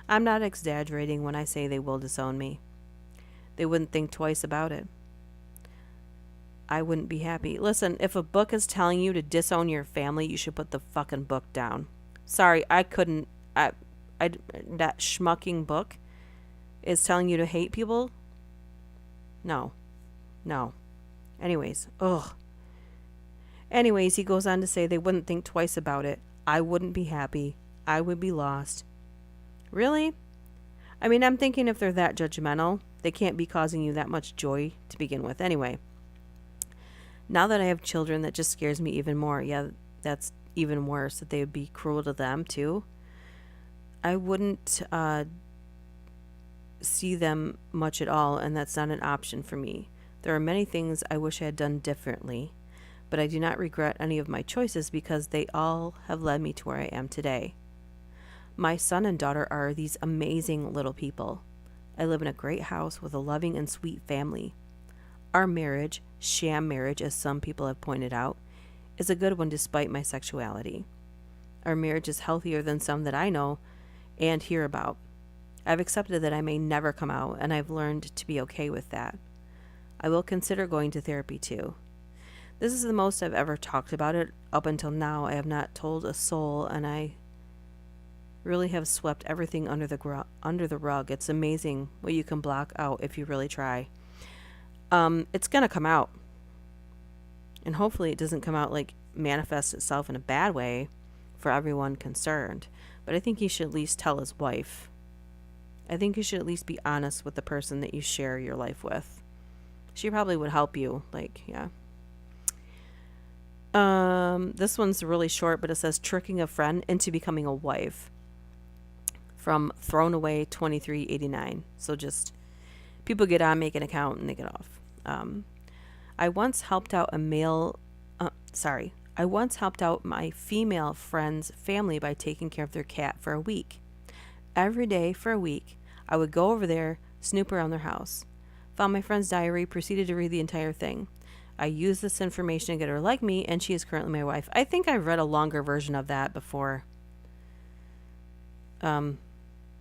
I'm not exaggerating when I say they will disown me. They wouldn't think twice about it. I wouldn't be happy. Listen, if a book is telling you to disown your family, you should put the fucking book down. Sorry, I couldn't. That schmucking book is telling you to hate people? No. Anyways, he goes on to say they wouldn't think twice about it. I wouldn't be happy. I would be lost. Really? I mean, I'm thinking if they're that judgmental, they can't be causing you that much joy to begin with. Anyway, now that I have children, that just scares me even more. Yeah, that's even worse, that they would be cruel to them too. I wouldn't see them much at all, and that's not an option for me. There are many things I wish I had done differently, but I do not regret any of my choices because they all have led me to where I am today. My son and daughter are these amazing little people. I live in a great house with a loving and sweet family. Our marriage, sham marriage as some people have pointed out, is a good one despite my sexuality. Our marriage is healthier than some that I know and hear about. I've accepted that I may never come out, and I've learned to be okay with that. I will consider going to therapy too. This is the most I've ever talked about it. Up until now, I have not told a soul, and I really have swept everything under the rug. It's amazing what you can block out if you really try. It's gonna come out, and hopefully it doesn't come out like manifest itself in a bad way for everyone concerned. But I think he should at least tell his wife. I think you should at least be honest with the person that you share your life with. She probably would help you. Yeah. This one's really short, but it says tricking a friend into becoming a wife. From Thrown Away 2389. So just people get on, make an account, and they get off. I once helped out my female friend's family by taking care of their cat for a week. Every day for a week, I would go over there, snoop around their house. Found my friend's diary, proceeded to read the entire thing. I used this information to get her to like me, and she is currently my wife. I think I've read a longer version of that before.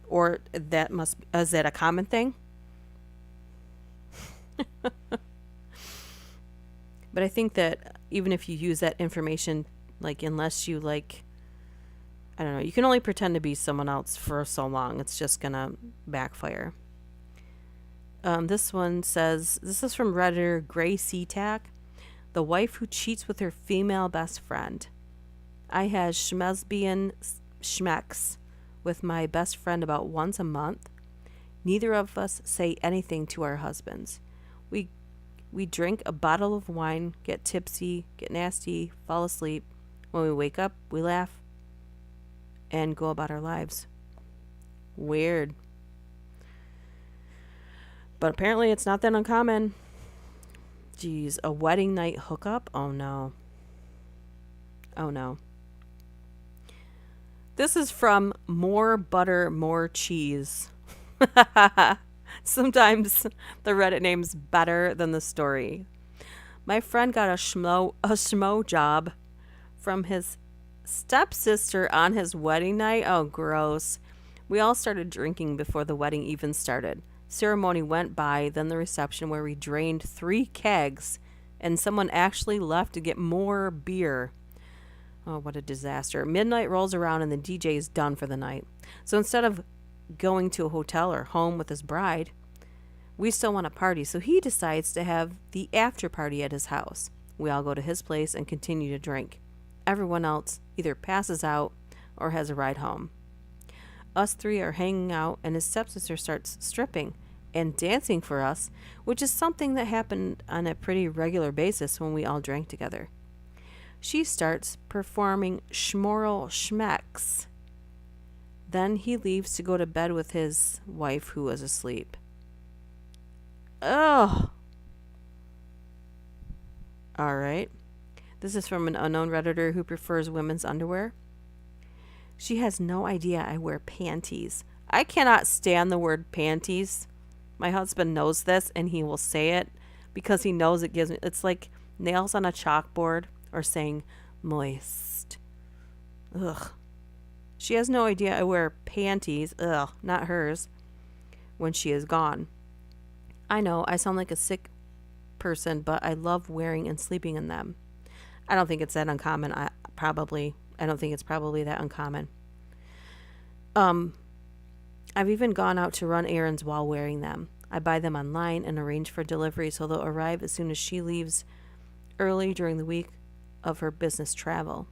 Or is that a common thing? But I think that even if you use that information, unless you I don't know, you can only pretend to be someone else for so long. It's just gonna backfire. This one says, this is from Redditor Gray SeaTac. The wife who cheats with her female best friend. I had schmesbian schmecks with my best friend about once a month. Neither of us say anything to our husbands. We drink a bottle of wine, get tipsy, get nasty, fall asleep. When we wake up, we laugh and go about our lives. Weird. But apparently it's not that uncommon. Geez, a wedding night hookup? Oh no. This is from More Butter, More Cheese. Sometimes the Reddit name's better than the story. My friend got a schmo job from his stepsister on his wedding night. Oh, gross. We all started drinking before the wedding even started. Ceremony went by, then the reception where we drained 3 kegs, and someone actually left to get more beer. Oh, what a disaster. Midnight rolls around and the DJ is done for the night. So instead of going to a hotel or home with his bride, we still want to party, so he decides to have the after party at his house. We all go to his place and continue to drink. Everyone else either passes out or has a ride home. Us 3 are hanging out, and his stepsister starts stripping and dancing for us, which is something that happened on a pretty regular basis when we all drank together. She starts performing schmoral schmecks. Then he leaves to go to bed with his wife, who was asleep. Ugh. All right. This is from an unknown Redditor who prefers women's underwear. She has no idea I wear panties. I cannot stand the word panties. My husband knows this and he will say it because he knows it gives me, it's like nails on a chalkboard or saying moist. Ugh. She has no idea I wear panties, ugh, not hers, when she is gone. I know I sound like a sick person, but I love wearing and sleeping in them. I don't think it's that uncommon. I don't think it's probably that uncommon. I've even gone out to run errands while wearing them. I buy them online and arrange for delivery so they'll arrive as soon as she leaves early during the week of her business travel.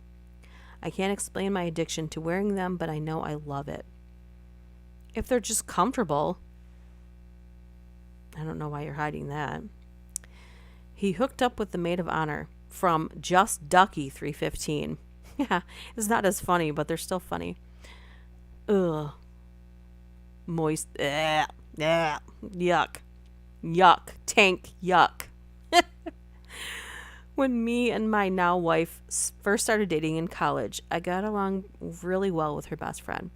I can't explain my addiction to wearing them, but I know I love it. If they're just comfortable, I don't know why you're hiding that. He hooked up with the maid of honor from Just Ducky 315. Yeah, it's not as funny, but they're still funny. Ugh. Moist. Ugh. Ugh. Yuck. Yuck. Tank. Yuck. When me and my now wife first started dating in college, I got along really well with her best friend.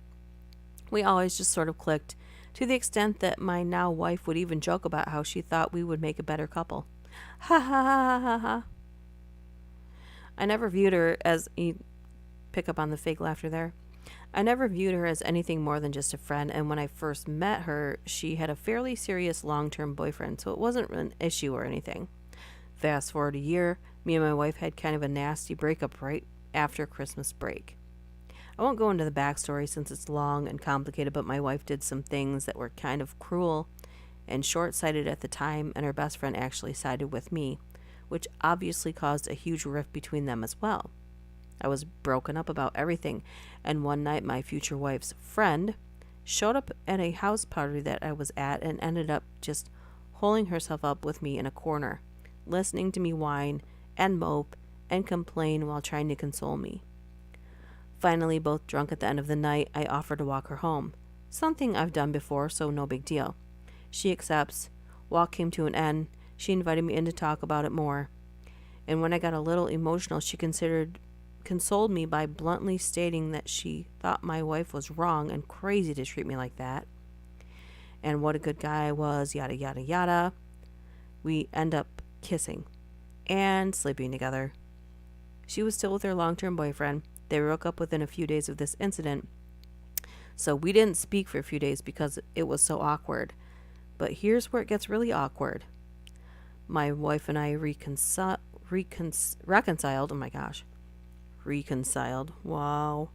We always just sort of clicked, to the extent that my now wife would even joke about how she thought we would make a better couple. Ha ha ha ha ha. I never viewed her as, you pick up on the fake laughter there. I never viewed her as anything more than just a friend, and when I first met her, she had a fairly serious long-term boyfriend, so it wasn't an issue or anything. Fast forward a year, me and my wife had kind of a nasty breakup right after Christmas break. I won't go into the backstory since it's long and complicated, but my wife did some things that were kind of cruel and short-sighted at the time, and her best friend actually sided with me, which obviously caused a huge rift between them as well. I was broken up about everything, and one night my future wife's friend showed up at a house party that I was at and ended up just holding herself up with me in a corner, listening to me whine and mope and complain while trying to console me. Finally, both drunk at the end of the night, I offered to walk her home. Something I've done before, so no big deal. She accepts. Walk came to an end. She invited me in to talk about it more. And when I got a little emotional, she consoled me by bluntly stating that she thought my wife was wrong and crazy to treat me like that. And what a good guy I was, yada yada yada. We end up kissing and sleeping together. She was still with her long-term boyfriend. They broke up within a few days of this incident, so we didn't speak for a few days because it was so awkward. But here's where it gets really awkward. My wife and I reconciled. Oh my gosh. Reconciled. Wow.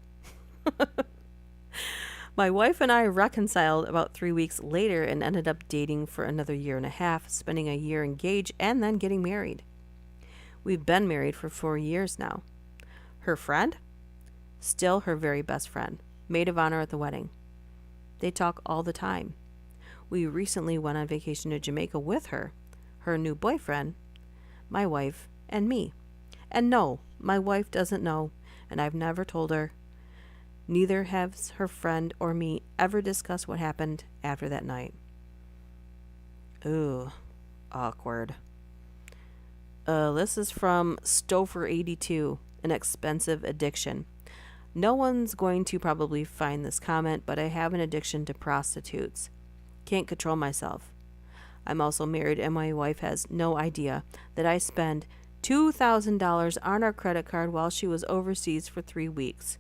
My wife and I reconciled about 3 weeks later and ended up dating for another year and a half, spending a year engaged and then getting married. We've been married for 4 years now. Her friend? Still her very best friend. Maid of honor at the wedding. They talk all the time. We recently went on vacation to Jamaica with her, her new boyfriend, my wife, and me. And no, my wife doesn't know, and I've never told her. Neither has her friend or me ever discussed what happened after that night. Ooh, awkward. This is from Stouffer82, an expensive addiction. No one's going to probably find this comment, but I have an addiction to prostitutes. Can't control myself. I'm also married, and my wife has no idea that I spend $2,000 on our credit card while she was overseas for 3 weeks.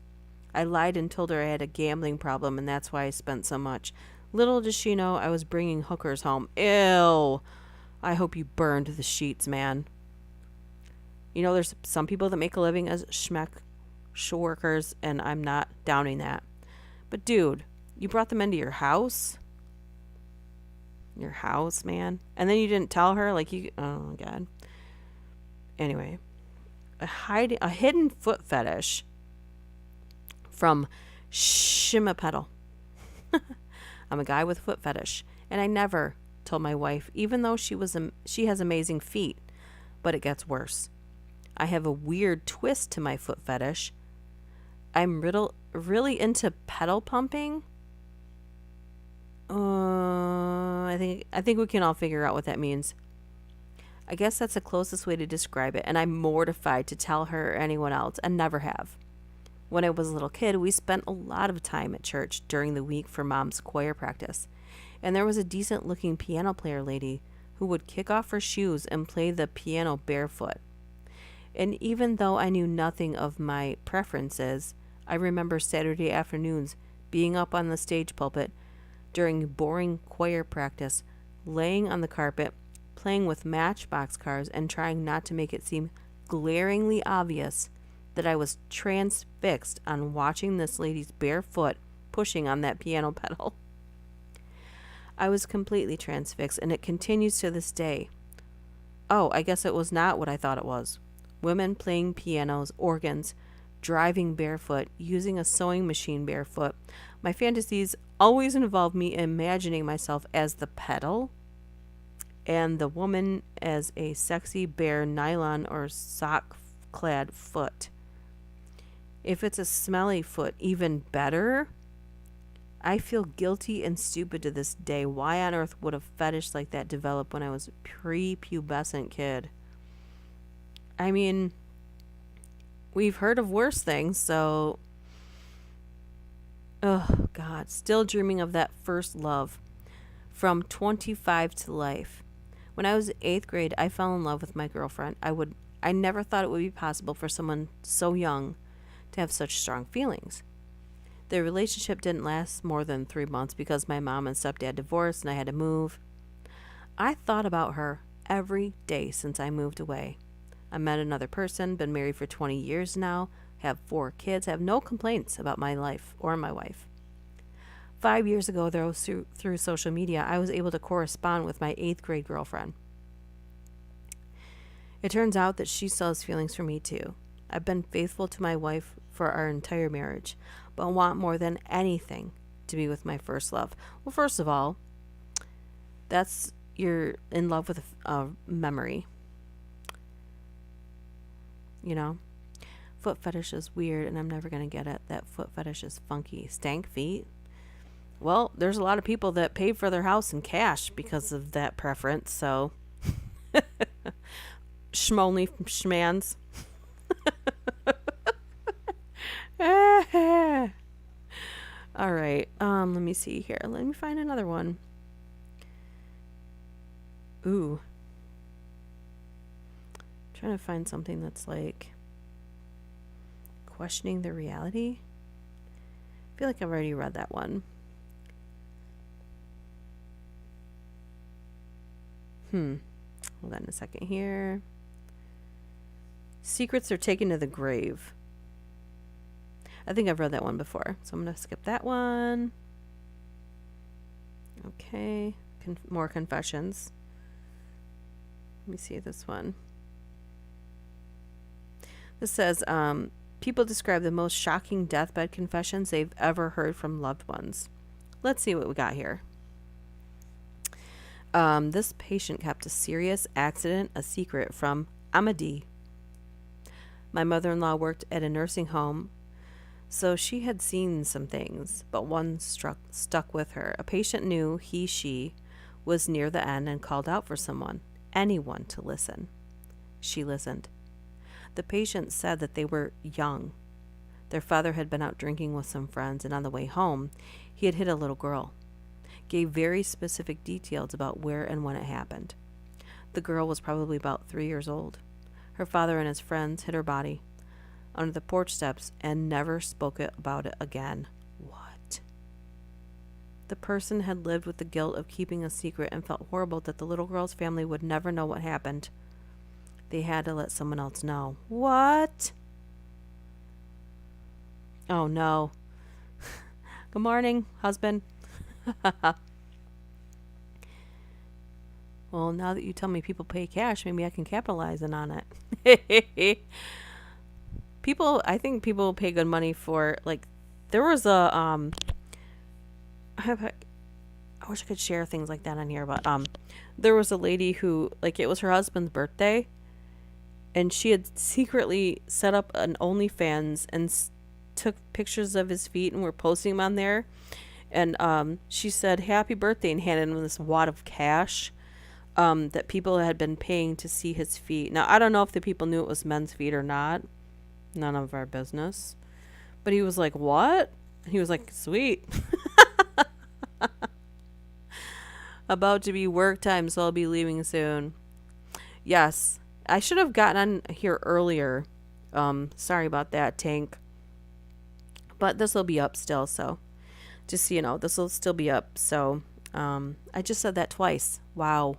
I lied and told her I had a gambling problem, and that's why I spent so much. Little does she know I was bringing hookers home. Ew. I hope you burned the sheets, man. You know, there's some people that make a living as schmeck workers, and I'm not downing that. But dude, you brought them into your house? Your house, man? And then you didn't tell her? Like, you... Oh, my God. Anyway. A hidden foot fetish from Shimapedal. I'm a guy with foot fetish, and I never told my wife, even though she has amazing feet. But it gets worse. I have a weird twist to my foot fetish. I'm really into pedal pumping. I think we can all figure out what that means. I guess that's the closest way to describe it, and I'm mortified to tell her or anyone else, and never have. When I was a little kid, we spent a lot of time at church during the week for mom's choir practice, and there was a decent looking piano player lady who would kick off her shoes and play the piano barefoot. And even though I knew nothing of my preferences, I remember Saturday afternoons being up on the stage pulpit during boring choir practice, laying on the carpet, playing with matchbox cars, and trying not to make it seem glaringly obvious that I was transfixed on watching this lady's bare foot pushing on that piano pedal. I was completely transfixed, and it continues to this day. Oh, I guess it was not what I thought it was. Women playing pianos, organs, driving barefoot, using a sewing machine barefoot. My fantasies always involve me imagining myself as the pedal and the woman as a sexy bare nylon or sock clad foot. If it's a smelly foot, even better. I feel guilty and stupid to this day. Why on earth would a fetish like that develop when I was a prepubescent kid? I mean, we've heard of worse things, so... Oh, God. Still dreaming of that first love. From 25 to life. When I was in 8th grade, I fell in love with my girlfriend. I never thought it would be possible for someone so young to have such strong feelings. The relationship didn't last more than 3 months because my mom and stepdad divorced and I had to move. I thought about her every day since I moved away. I met another person, been married for 20 years now, have 4 kids, have no complaints about my life or my wife. 5 years ago, though, through social media, I was able to correspond with my 8th grade girlfriend. It turns out that she still has feelings for me, too. I've been faithful to my wife for our entire marriage, but want more than anything to be with my first love. Well, first of all, you're in love with a memory. You know? Foot fetish is weird, and I'm never going to get it. That foot fetish is funky. Stank feet? Well, there's a lot of people that paid for their house in cash because of that preference, so... Schmonly schmans. All right. Let me see here. Let me find another one. Ooh. Trying to find something that's like questioning the reality. I feel like I've already read that one. Hold on a second here. Secrets are taken to the grave. I think I've read that one before, so I'm going to skip that one. Okay. More confessions. Let me see this one. This says, people describe the most shocking deathbed confessions they've ever heard from loved ones. Let's see what we got here. This patient kept a serious accident a secret from Amadi. My mother-in-law worked at a nursing home, so she had seen some things, but one stuck with her. A patient knew she was near the end and called out for anyone to listen. She listened. The patient said that they were young. Their father had been out drinking with some friends, and on the way home, he had hit a little girl. Gave very specific details about where and when it happened. The girl was probably about 3 years old. Her father and his friends hid her body under the porch steps and never spoke about it again. What? The person had lived with the guilt of keeping a secret and felt horrible that the little girl's family would never know what happened. They had to let someone else know. What? Oh, no. Good morning, husband. Well, now that you tell me people pay cash, maybe I can capitalize on it. I think people pay good money for, like, there was I wish I could share things like that on here, but there was a lady who, like, it was her husband's birthday, and she had secretly set up an OnlyFans and took pictures of his feet and were posting them on there. And she said, "Happy birthday," and handed him this wad of cash. that people had been paying to see his feet. Now, I don't know if the people knew it was men's feet or not. None of our business. But he was like, what? He was like, sweet. About to be work time, so I'll be leaving soon. Yes, I should have gotten on here earlier. Sorry about that, Tank. But this will be up still, so just so you know, this will still be up. So, I just said that twice. Wow.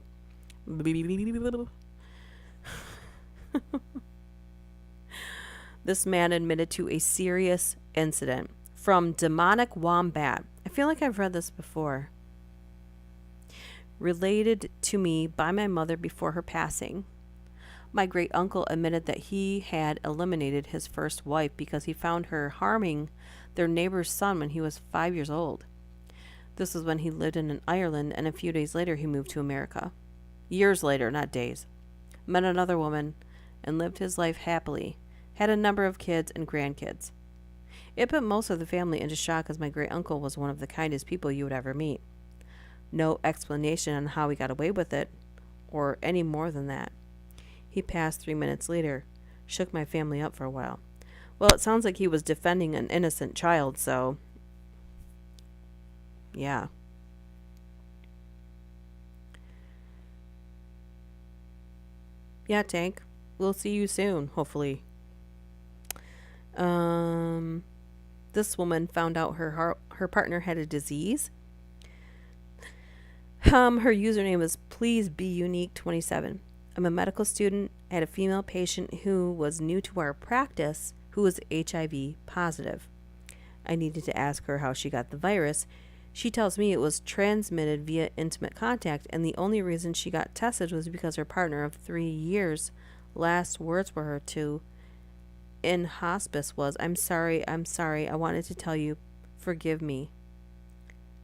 This man admitted to a serious incident from demonic wombat. I feel like I've read this before. Related to me by my mother before her passing. My great uncle admitted that he had eliminated his first wife because he found her harming their neighbor's son when he was 5 years old. This was when he lived in Ireland, and a few days later he moved to America. Years later, not days. Met another woman and lived his life happily. Had a number of kids and grandkids. It put most of the family into shock as my great uncle was one of the kindest people you would ever meet. No explanation on how he got away with it, or any more than that. He passed 3 minutes later. Shook my family up for a while. Well, it sounds like he was defending an innocent child, so... yeah. Yeah, Tank. We'll see you soon, hopefully. This woman found out her partner had a disease. Her username is pleasebeunique27. I'm a medical student. I had a female patient who was new to our practice who was HIV positive. I needed to ask her how she got the virus. She tells me it was transmitted via intimate contact, and the only reason she got tested was because her partner of 3 years' last words for her to in hospice was, I'm sorry, I wanted to tell you, forgive me.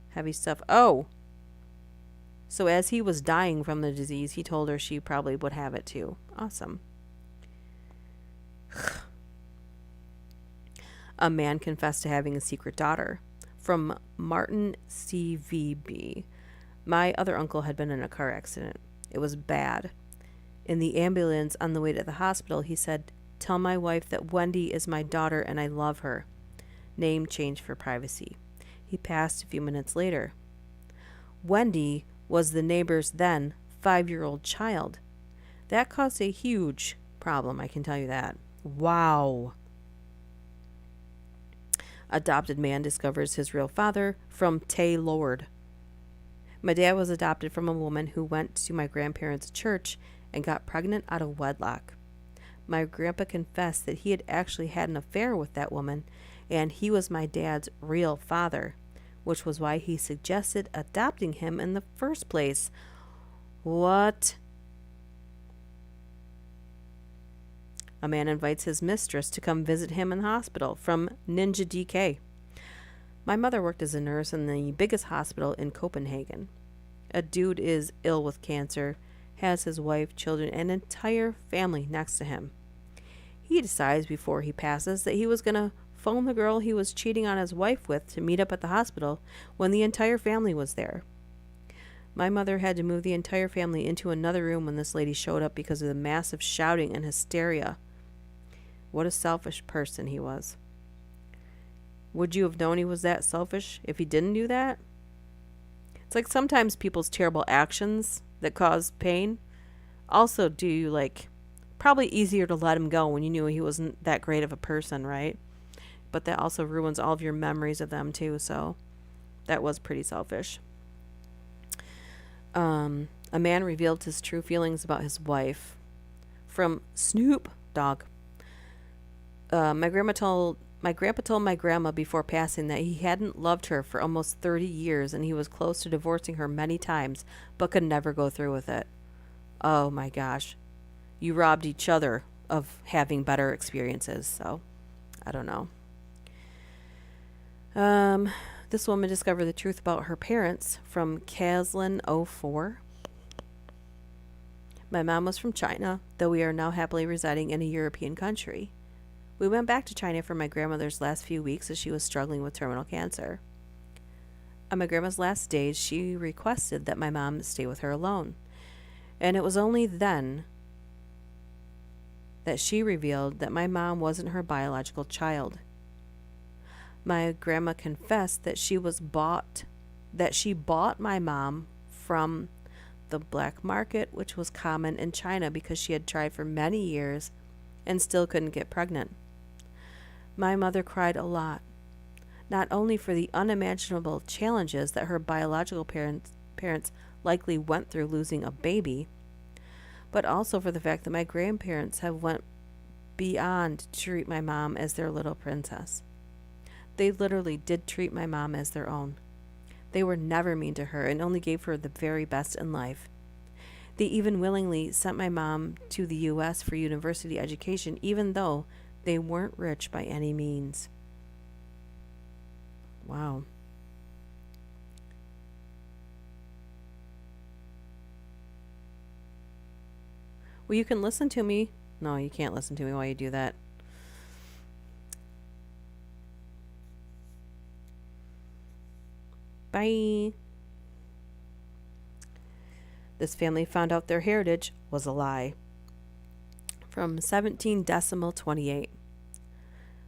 Heavy stuff. Oh! So as he was dying from the disease, he told her she probably would have it too. Awesome. A man confessed to having a secret daughter. From Martin CVB. My other uncle had been in a car accident. It was bad. In the ambulance on the way to the hospital, he said, tell my wife that Wendy is my daughter and I love her. Name changed for privacy. He passed a few minutes later. Wendy was the neighbor's then 5-year-old child. That caused a huge problem, I can tell you that. Wow. Adopted man discovers his real father from Tay Lord. My dad was adopted from a woman who went to my grandparents' church and got pregnant out of wedlock. My grandpa confessed that he had actually had an affair with that woman, and he was my dad's real father, which was why he suggested adopting him in the first place. What? A man invites his mistress to come visit him in the hospital from Ninja DK. My mother worked as a nurse in the biggest hospital in Copenhagen. A dude is ill with cancer, has his wife, children, and entire family next to him. He decides before he passes that he was going to phone the girl he was cheating on his wife with to meet up at the hospital when the entire family was there. My mother had to move the entire family into another room when this lady showed up because of the massive shouting and hysteria. What a selfish person he was. Would you have known he was that selfish if he didn't do that? It's like sometimes people's terrible actions that cause pain also do, like, probably easier to let him go when you knew he wasn't that great of a person, right? But that also ruins all of your memories of them too, so that was pretty selfish. A man revealed his true feelings about his wife. From Snoop Dogg. My grandpa told my grandma before passing that he hadn't loved her for almost 30 years and he was close to divorcing her many times, but could never go through with it. Oh my gosh. You robbed each other of having better experiences, so I don't know. This woman discovered the truth about her parents from Caslin04. My mom was from China, though we are now happily residing in a European country. We went back to China for my grandmother's last few weeks as she was struggling with terminal cancer. On my grandma's last days, she requested that my mom stay with her alone. And it was only then that she revealed that my mom wasn't her biological child. My grandma confessed that she bought my mom from the black market, which was common in China because she had tried for many years and still couldn't get pregnant. My mother cried a lot, not only for the unimaginable challenges that her biological parents likely went through losing a baby, but also for the fact that my grandparents have went beyond to treat my mom as their little princess. They literally did treat my mom as their own. They were never mean to her and only gave her the very best in life. They even willingly sent my mom to the U.S. for university education, even though they weren't rich by any means. Wow. Well, you can listen to me. No, you can't listen to me while you do that. Bye. This family found out their heritage was a lie. From 1728.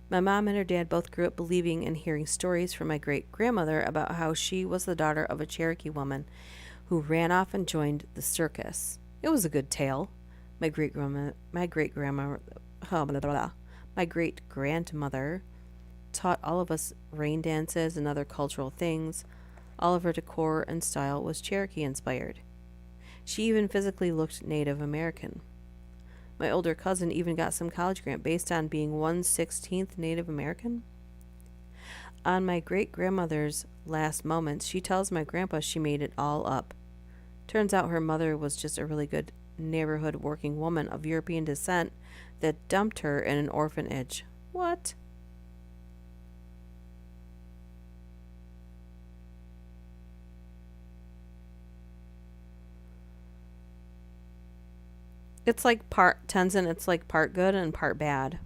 My mom and her dad both grew up believing and hearing stories from my great grandmother about how she was the daughter of a Cherokee woman who ran off and joined the circus. It was a good tale. My great grandmother, my great grandmother taught all of us rain dances and other cultural things. All of her decor and style was Cherokee inspired. She even physically looked Native American. My older cousin even got some college grant based on being 1/16th Native American. On my great grandmother's last moments, she tells my grandpa she made it all up. Turns out her mother was just a really good neighborhood working woman of European descent that dumped her in an orphanage. What? It's like part Tenzin, it's like part good and part bad.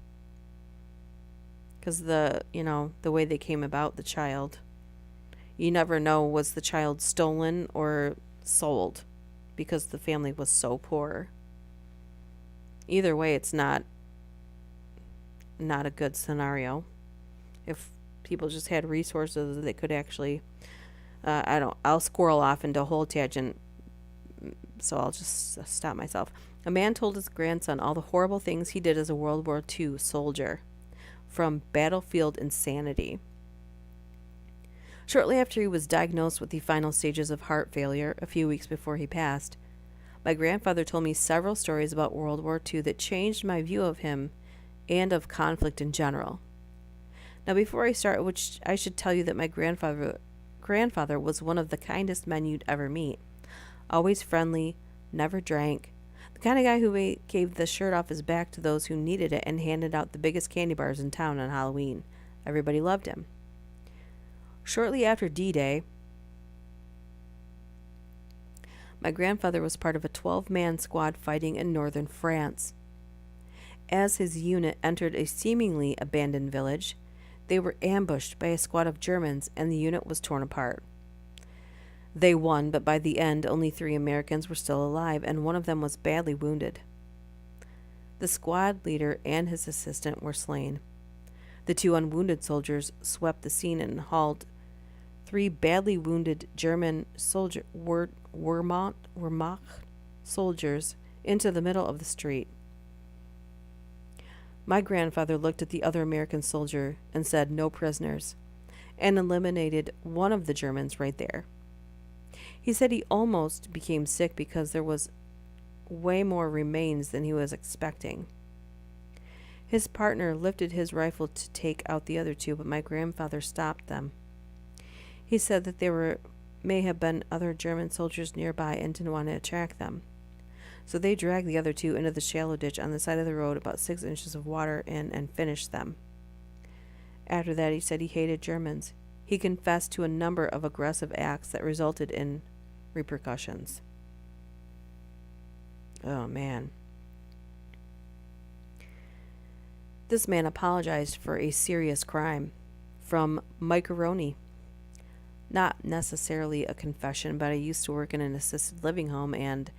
Because the way they came about the child. You never know, was the child stolen or sold because the family was so poor. Either way, it's not a good scenario. If people just had resources, they could actually I'll squirrel off into a whole tangent, so I'll just stop myself. A man told his grandson all the horrible things he did as a World War II soldier, from battlefield insanity. Shortly after he was diagnosed with the final stages of heart failure, a few weeks before he passed, my grandfather told me several stories about World War II that changed my view of him and of conflict in general. Now, before I start, which I should tell you that my grandfather was one of the kindest men you'd ever meet. Always friendly, never drank, the kind of guy who gave the shirt off his back to those who needed it and handed out the biggest candy bars in town on Halloween. Everybody loved him. Shortly after D-Day, my grandfather was part of a 12-man squad fighting in northern France. As his unit entered a seemingly abandoned village, they were ambushed by a squad of Germans and the unit was torn apart. They won, but by the end, only 3 Americans were still alive, and one of them was badly wounded. The squad leader and his assistant were slain. The 2 unwounded soldiers swept the scene and hauled 3 badly wounded German Wehrmacht soldiers into the middle of the street. My grandfather looked at the other American soldier and said, "No prisoners," and eliminated one of the Germans right there. He said he almost became sick because there was way more remains than he was expecting. His partner lifted his rifle to take out the other 2, but my grandfather stopped them. He said that there may have been other German soldiers nearby and didn't want to attract them. So they dragged the other 2 into the shallow ditch on the side of the road, about 6 inches of water in, and finished them. After that, he said he hated Germans. He confessed to a number of aggressive acts that resulted in repercussions. Oh, man. This man apologized for a serious crime from Mike Maroney. Not necessarily a confession, but I used to work in an assisted living home, and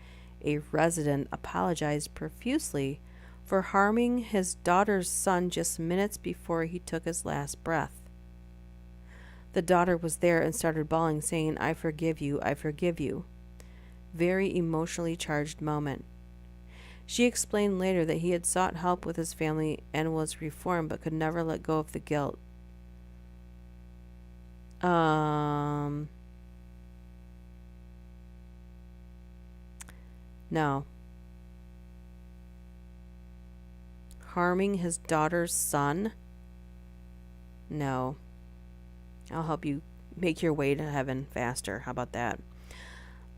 a resident apologized profusely for harming his daughter's son just minutes before he took his last breath. The daughter was there and started bawling, saying, "I forgive you, I forgive you." Very emotionally charged moment. She explained later that he had sought help with his family and was reformed but could never let go of the guilt. No. Harming his daughter's son? No. I'll help you make your way to heaven faster. How about that?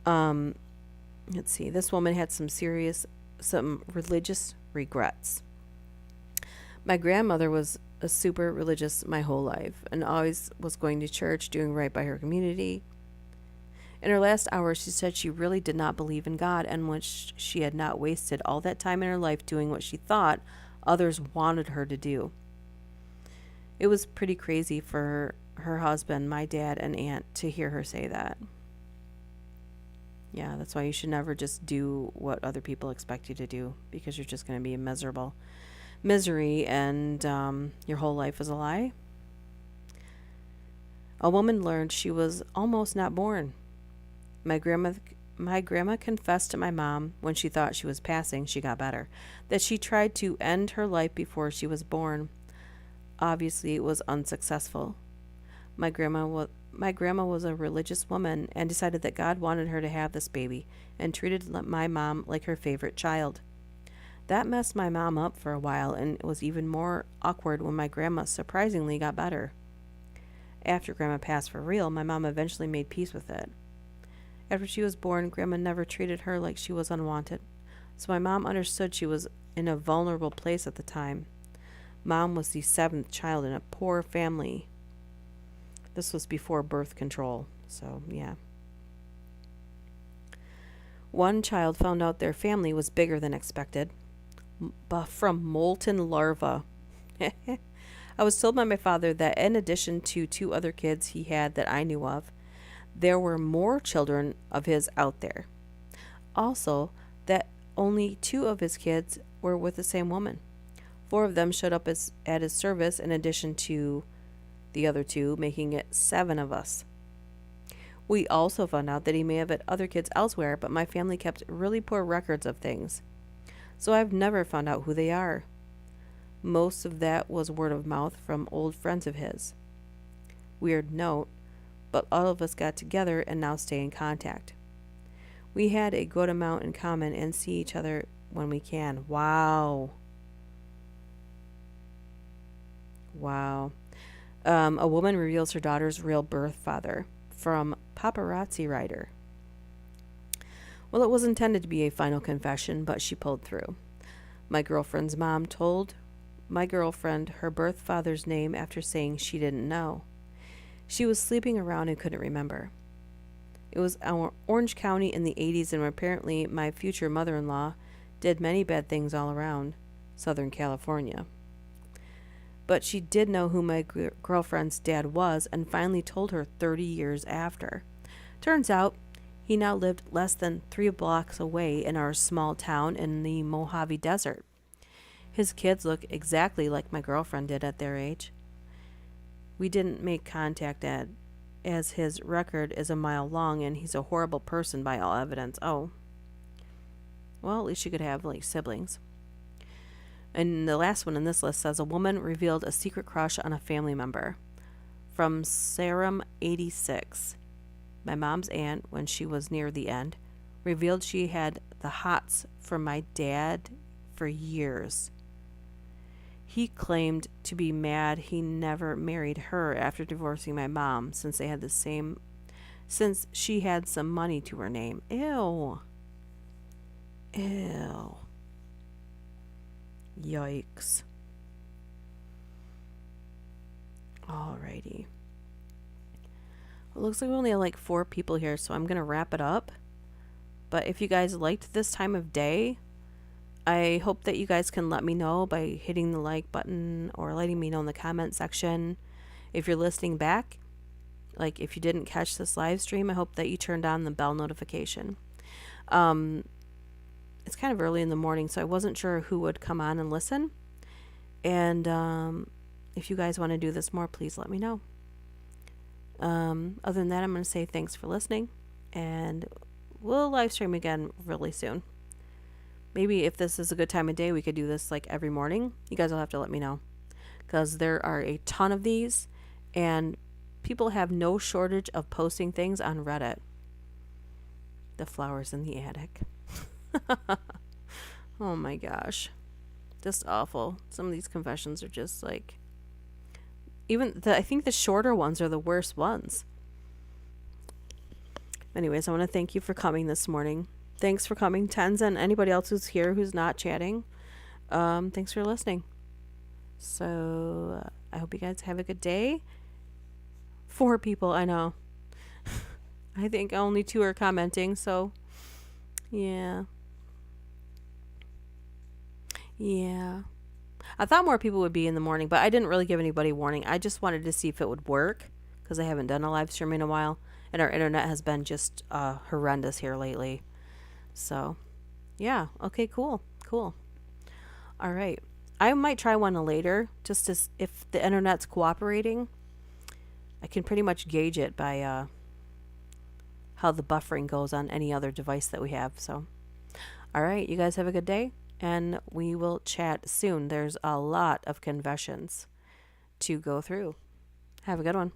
Let's see. This woman had some religious regrets. My grandmother was a super religious my whole life and always was going to church, doing right by her community. In her last hour, she said she really did not believe in God and wished she had not wasted all that time in her life doing what she thought others wanted her to do. It was pretty crazy for her husband, my dad, and aunt to hear her say that. Yeah, that's why you should never just do what other people expect you to do, because you're just going to be in misery, and your whole life is a lie. A woman learned she was almost not born. My grandma confessed to my mom when she thought she was passing, she got better, that she tried to end her life before she was born. Obviously, it was unsuccessful. My grandma was a religious woman and decided that God wanted her to have this baby and treated my mom like her favorite child. That messed my mom up for a while, and it was even more awkward when my grandma surprisingly got better. After Grandma passed for real, my mom eventually made peace with it. After she was born, Grandma never treated her like she was unwanted, so my mom understood she was in a vulnerable place at the time. Mom was the 7th child in a poor family. This was before birth control, so yeah. One child found out their family was bigger than expected, from molten larvae. I was told by my father that in addition to 2 other kids he had that I knew of, there were more children of his out there. Also, that only 2 of his kids were with the same woman. 4 of them showed up at his service in addition to the other 2, making it 7 of us. We also found out that he may have had other kids elsewhere, but my family kept really poor records of things, so I've never found out who they are. Most of that was word of mouth from old friends of his. Weird note, but all of us got together and now stay in contact. We had a good amount in common and see each other when we can. Wow. A woman reveals her daughter's real birth father, from Paparazzi Writer. Well, it was intended to be a final confession, but she pulled through. My girlfriend's mom told my girlfriend her birth father's name after saying she didn't know. She was sleeping around and couldn't remember. It was Orange County in the 80s, and apparently my future mother-in-law did many bad things all around Southern California. But she did know who my girlfriend's dad was and finally told her 30 years after. Turns out, he now lived less than 3 blocks away in our small town in the Mojave Desert. His kids look exactly like my girlfriend did at their age. We didn't make contact as his record is a mile long and he's a horrible person by all evidence. Oh. Well, at least you could have siblings. And the last one in this list says a woman revealed a secret crush on a family member. From Serum 86. My mom's aunt, when she was near the end, revealed she had the hots for my dad for years. He claimed to be mad he never married her after divorcing my mom since she had some money to her name. Ew. Yikes. Alrighty. It looks like we only have 4 people here, so I'm going to wrap it up. But if you guys liked this time of day, I hope that you guys can let me know by hitting the like button or letting me know in the comment section. If you're listening back, if you didn't catch this live stream, I hope that you turned on the bell notification. it's kind of early in the morning, so I wasn't sure who would come on and listen. And if you guys want to do this more, please let me know. Other than that, I'm going to say thanks for listening, and we'll live stream again really soon. Maybe if this is a good time of day, we could do this like every morning. You guys will have to let me know, because there are a ton of these, and people have no shortage of posting things on Reddit. The flowers in the attic. Oh my gosh. Just awful. Some of these confessions are just like, I think the shorter ones are the worst ones. Anyways, I want to thank you for coming this morning. Thanks for coming, Tens, and anybody else who's here who's not chatting. Thanks for listening. So I hope you guys have a good day. 4 people, I know. I think only 2 are commenting, so yeah. Yeah. I thought more people would be in the morning, but I didn't really give anybody warning. I just wanted to see if it would work, because I haven't done a live stream in a while, and our internet has been just horrendous here lately. So, yeah. Okay, cool. Cool. All right. I might try one later, just to if the internet's cooperating. I can pretty much gauge it by how the buffering goes on any other device that we have. So, all right. You guys have a good day, and we will chat soon. There's a lot of confessions to go through. Have a good one.